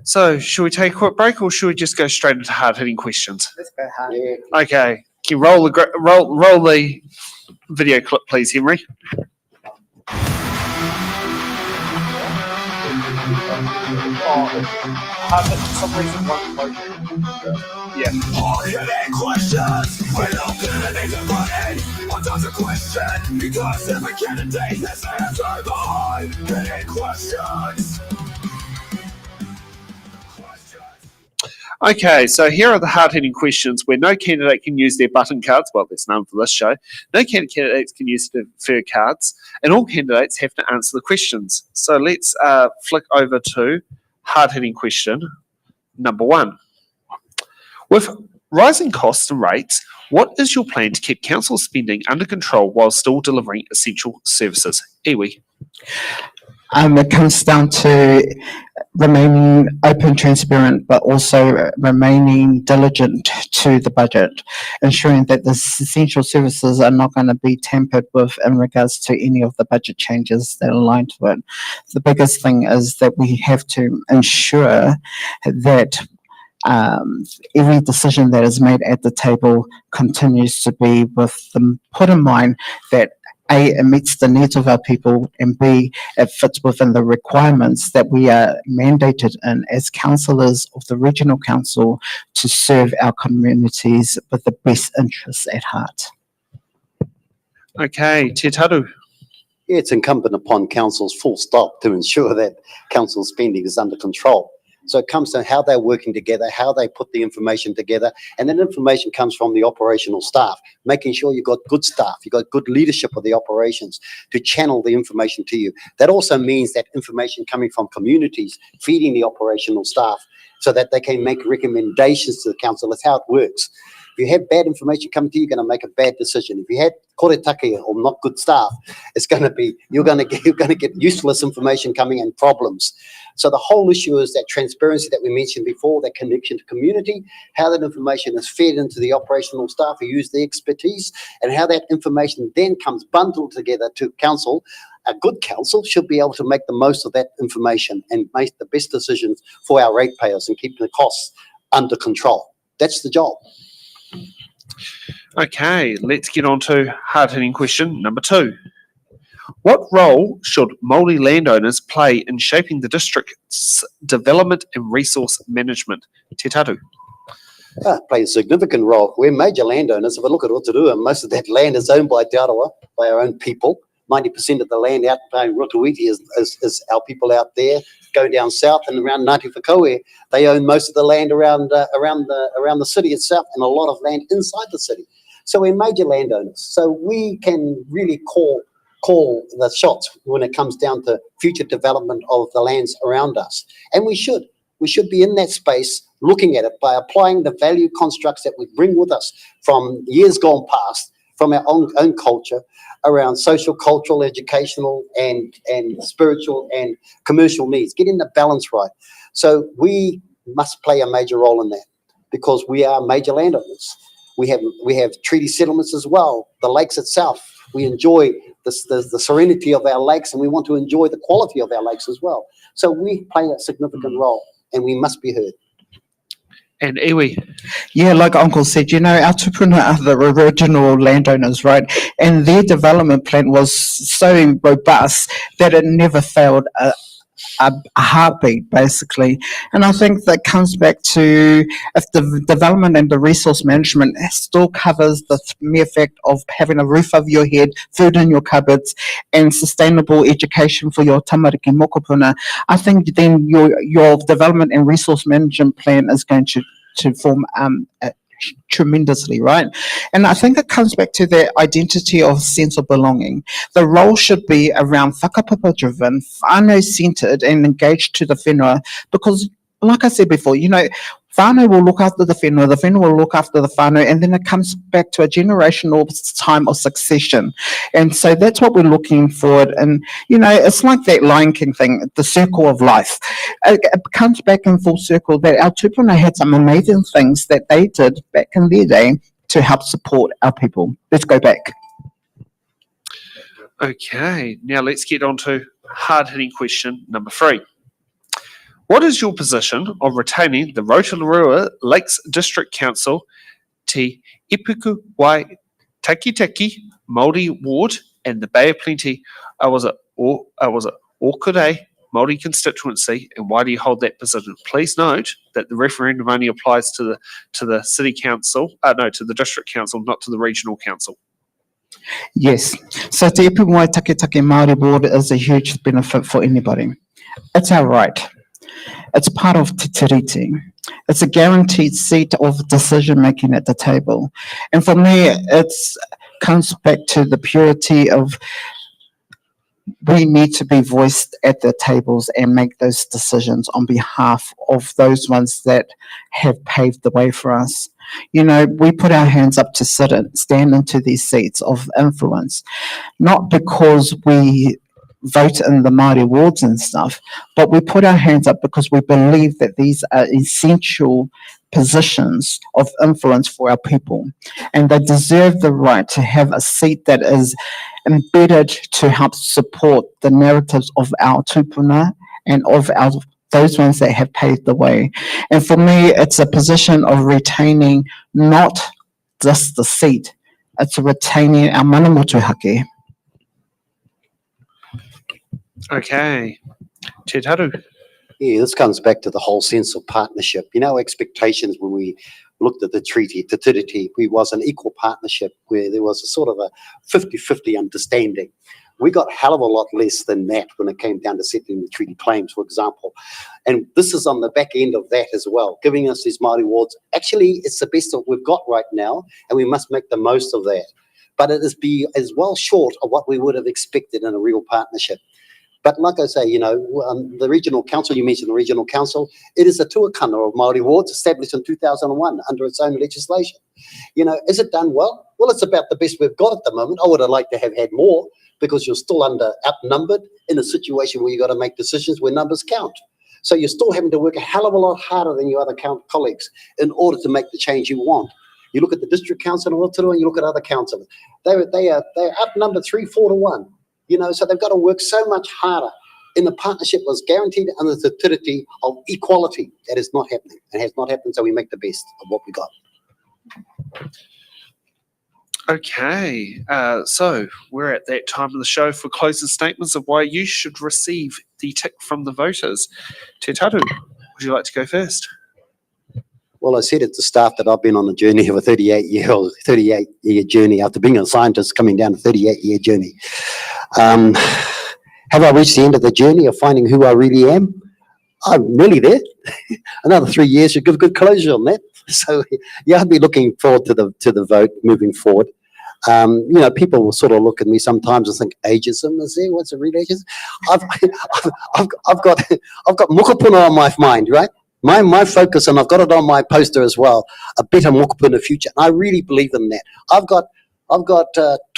So should we take a quick break or should we just go straight into hard-hitting questions? Let's go hard. Yeah. Okay. Can you roll the video clip, please, Henry? Hard-hitting questions. Without getting to money. What does a question? Because every candidate has answered the hard-hitting questions. Okay, so here are the hard-hitting questions where no candidate can use their button cards. Well, that's none for this show. No candidates can use their deferred cards, and all candidates have to answer the questions. So let's flick over to hard-hitting question number 1. With rising costs and rates, what is your plan to keep council spending under control while still delivering essential services? Iwi. It comes down to remaining open, transparent, but also remaining diligent to the budget, ensuring that the essential services are not going to be tampered with in regards to any of the budget changes that align to it. The biggest thing is that we have to ensure that every decision that is made at the table continues to be with them put in mind that A, it meets the needs of our people, and B, it fits within the requirements that we are mandated in as councillors of the regional council to serve our communities with the best interests at heart. Okay, Te Taru. It's incumbent upon councils, full stop, to ensure that council spending is under control. So it comes to how they're working together, how they put the information together, and that information comes from the operational staff, making sure you've got good staff, you've got good leadership of the operations to channel the information to you. That also means that information coming from communities, feeding the operational staff so that they can make recommendations to the council. That's how it works. If you have bad information coming to you, you're going to make a bad decision. If you had koretake or not good staff, it's going to be you're going to get useless information coming and problems. So the whole issue is that transparency that we mentioned before, that connection to community, how that information is fed into the operational staff who use the expertise, and how that information then comes bundled together to council. A good council should be able to make the most of that information and make the best decisions for our ratepayers and keep the costs under control. That's the job. Okay, let's get on to hard-hitting question number 2. What role should Māori landowners play in shaping the district's development and resource management? Te Taru. Play a significant role. We're major landowners. If I look at Rotorua, most of that land is owned by Te Arawa, by our own people. 90% of the land out by Rotoiti is our people out there. Going down south and around Ngāti Whakaue, they own most of the land around the city itself and a lot of land inside the city. So we're major landowners. So we can really call the shots when it comes down to future development of the lands around us. And we should be in that space looking at it by applying the value constructs that we bring with us from years gone past, from our own culture, around social, cultural, educational, and spiritual and commercial needs, getting the balance right. So we must play a major role in that because we are major landowners. We have treaty settlements as well. The lakes itself, we enjoy the serenity of our lakes, and we want to enjoy the quality of our lakes as well. So we play a significant role, and we must be heard. And iwi. Yeah, like Uncle said, our tupuna are the original landowners, right? And their development plan was so robust that it never failed a heartbeat, basically. And I think that comes back to if the development and the resource management still covers the mere fact of having a roof over your head, food in your cupboards, and sustainable education for your tamariki mokopuna, I think then your development and resource management plan is going to form tremendously, right? And I think it comes back to the identity of sense of belonging. The role should be around whakapapa driven, whānau centred and engaged to the whenua, because like I said before, whānau will look after the whenua will look after the whānau, and then it comes back to a generational time of succession. And so that's what we're looking for. And, it's like that Lion King thing, the circle of life. It comes back in full circle that our tupuna had some amazing things that they did back in their day to help support our people. Let's go back. Okay, now let's get on to hard-hitting question number 3. What is your position of retaining the Rotorua Lakes District Council Te Ipuku Wai Takitaki Māori Ward and the Bay of Plenty Ōkurei Māori Constituency, and why do you hold that position? Please note that the referendum only applies to the city council, to the district council, not to the regional council. Yes, so Te Ipuku Wai Takitaki Māori Ward is a huge benefit for anybody. It's our right. It's part of Te Tiriti. It's a guaranteed seat of decision making at the table. And for me, it comes back to the purity of we need to be voiced at the tables and make those decisions on behalf of those ones that have paved the way for us. We put our hands up to stand into these seats of influence, not because we vote in the Māori wards and stuff, but we put our hands up because we believe that these are essential positions of influence for our people, and they deserve the right to have a seat that is embedded to help support the narratives of our tupuna and of those ones that have paved the way. And for me, it's a position of retaining not just the seat, it's retaining our mana motuhake. Okay, Te Taru. Yeah, this comes back to the whole sense of partnership. Expectations when we looked at the treaty, Te Tiriti, we was an equal partnership where there was a sort of a 50-50 understanding. We got a hell of a lot less than that when it came down to settling the treaty claims, for example. And this is on the back end of that as well, giving us these Māori wards. Actually, it's the best that we've got right now, and we must make the most of that. But it is well short of what we would have expected in a real partnership. But like I say, the regional council, you mentioned the regional council, it is a tuakana of Māori wards established in 2001 under its own legislation. Is it done well? Well, it's about the best we've got at the moment. I would have liked to have had more because you're still outnumbered in a situation where you've got to make decisions where numbers count. So you're still having to work a hell of a lot harder than your other colleagues in order to make the change you want. You look at the district council in Rotorua and you look at other councils. They're outnumbered 3-4 to 1. So they've got to work so much harder. And the partnership was guaranteed under the Tiriti of equality. That is not happening. It has not happened, so we make the best of what we got. Okay, so we're at that time of the show for closing statements of why you should receive the tick from the voters. Te Taru, would you like to go first? Well, I said at the start that I've been on a journey of a 38-year journey after being a scientist, coming down a 38-year journey. Have I reached the end of the journey of finding who I really am? I'm nearly there. Another 3 years should give good closure on that. So yeah, I'll be looking forward to the vote moving forward. People will sort of look at me sometimes and think, ageism is there? What's a real ageism? I've got mokopuna on my mind, right? My focus, and I've got it on my poster as well, a better mokopuna future. And I really believe in that. I've got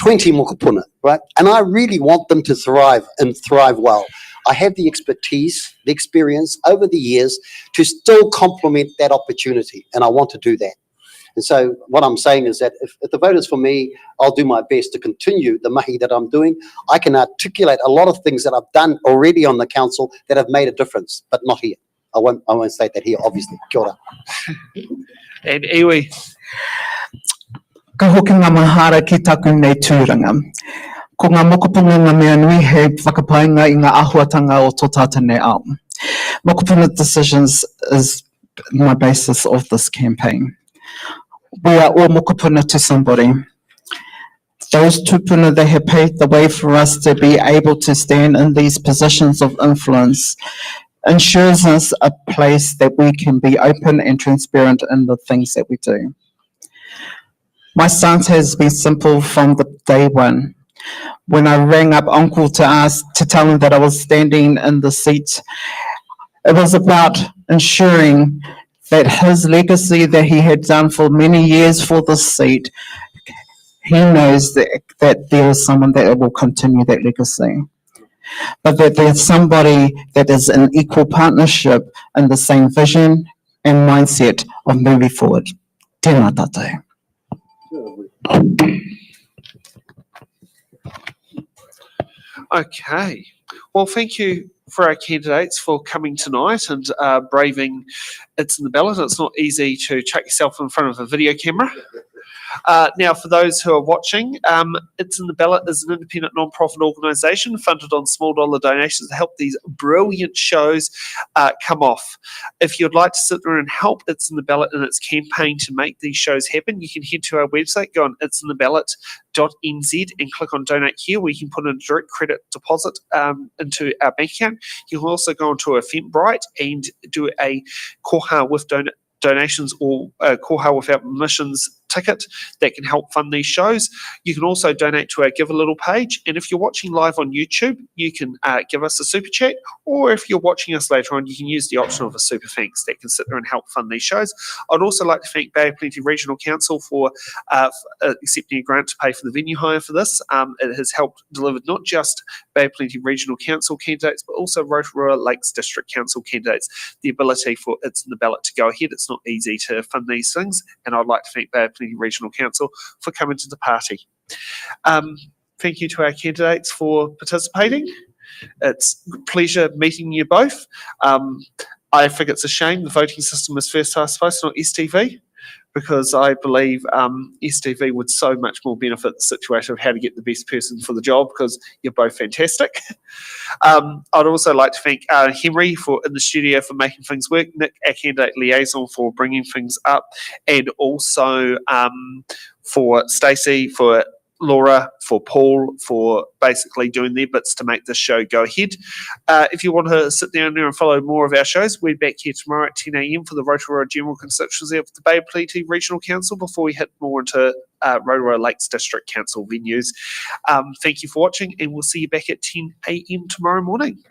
20 mokopuna, right? And I really want them to thrive and thrive well. I have the expertise, the experience over the years to still complement that opportunity, and I want to do that. And so what I'm saying is that if the vote is for me, I'll do my best to continue the mahi that I'm doing. I can articulate a lot of things that I've done already on the council that have made a difference, but not here. I won't state that here, obviously. Kia ora. And iwi. Ka hoki ngā mahara ki taku nei tūranga. Ko ngā mokopuna ngā mea nui he whakapainga I ngā āhuatanga o tō tāta nei ao. Mokopuna decisions is my basis of this campaign. We are all mokopuna to somebody. Those tupuna that have paved the way for us to be able to stand in these positions of influence ensures us a place that we can be open and transparent in the things that we do. My stance has been simple from the day one. When I rang up Uncle to tell him that I was standing in the seat, It was about ensuring that his legacy that he had done for many years for this seat, he knows that there is someone that will continue that legacy. But that there's somebody that is in equal partnership in the same vision and mindset of moving forward. Tēnā tātou. Okay. Well, thank you for our candidates for coming tonight and braving It's in the Ballot. It's not easy to chuck yourself in front of a video camera. Now, for those who are watching, It's in the Ballot is an independent non-profit organisation funded on small dollar donations to help these brilliant shows come off. If you'd like to sit there and help It's in the Ballot in its campaign to make these shows happen, you can head to our website, go on it'sintheballot.nz and click on donate here, where you can put in a direct credit deposit into our bank account. You can also go onto Eventbrite and do a koha with donations or koha without missions ticket that can help fund these shows. You can also donate to our Give a Little page, and if you're watching live on YouTube, you can give us a super chat, or if you're watching us later on, you can use the option of a super thanks that can sit there and help fund these shows. I'd also like to thank Bay of Plenty Regional Council for accepting a grant to pay for the venue hire for this. It has helped deliver not just Bay of Plenty Regional Council candidates, but also Rotorua Lakes District Council candidates the ability for It's in the Ballot to go ahead. It's not easy to fund these things, and I'd like to thank Bay of Plenty Regional Council for coming to the party. Thank you to our candidates for participating. It's a pleasure meeting you both. I think it's a shame the voting system is first past the post, not STV, because I believe STV would so much more benefit the situation of how to get the best person for the job, because you're both fantastic. I'd also like to thank Henry in the studio for making things work, Nick, our candidate liaison, for bringing things up, and also for Stacey, for Laura, for Paul, for basically doing their bits to make this show go ahead. If you want to sit down there and follow more of our shows, we're back here tomorrow at 10 a.m. for the Rotorua General Constituency of the Bay of Plenty Regional Council before we hit more into Rotorua Lakes District Council venues. Thank you for watching, and we'll see you back at 10 a.m. tomorrow morning.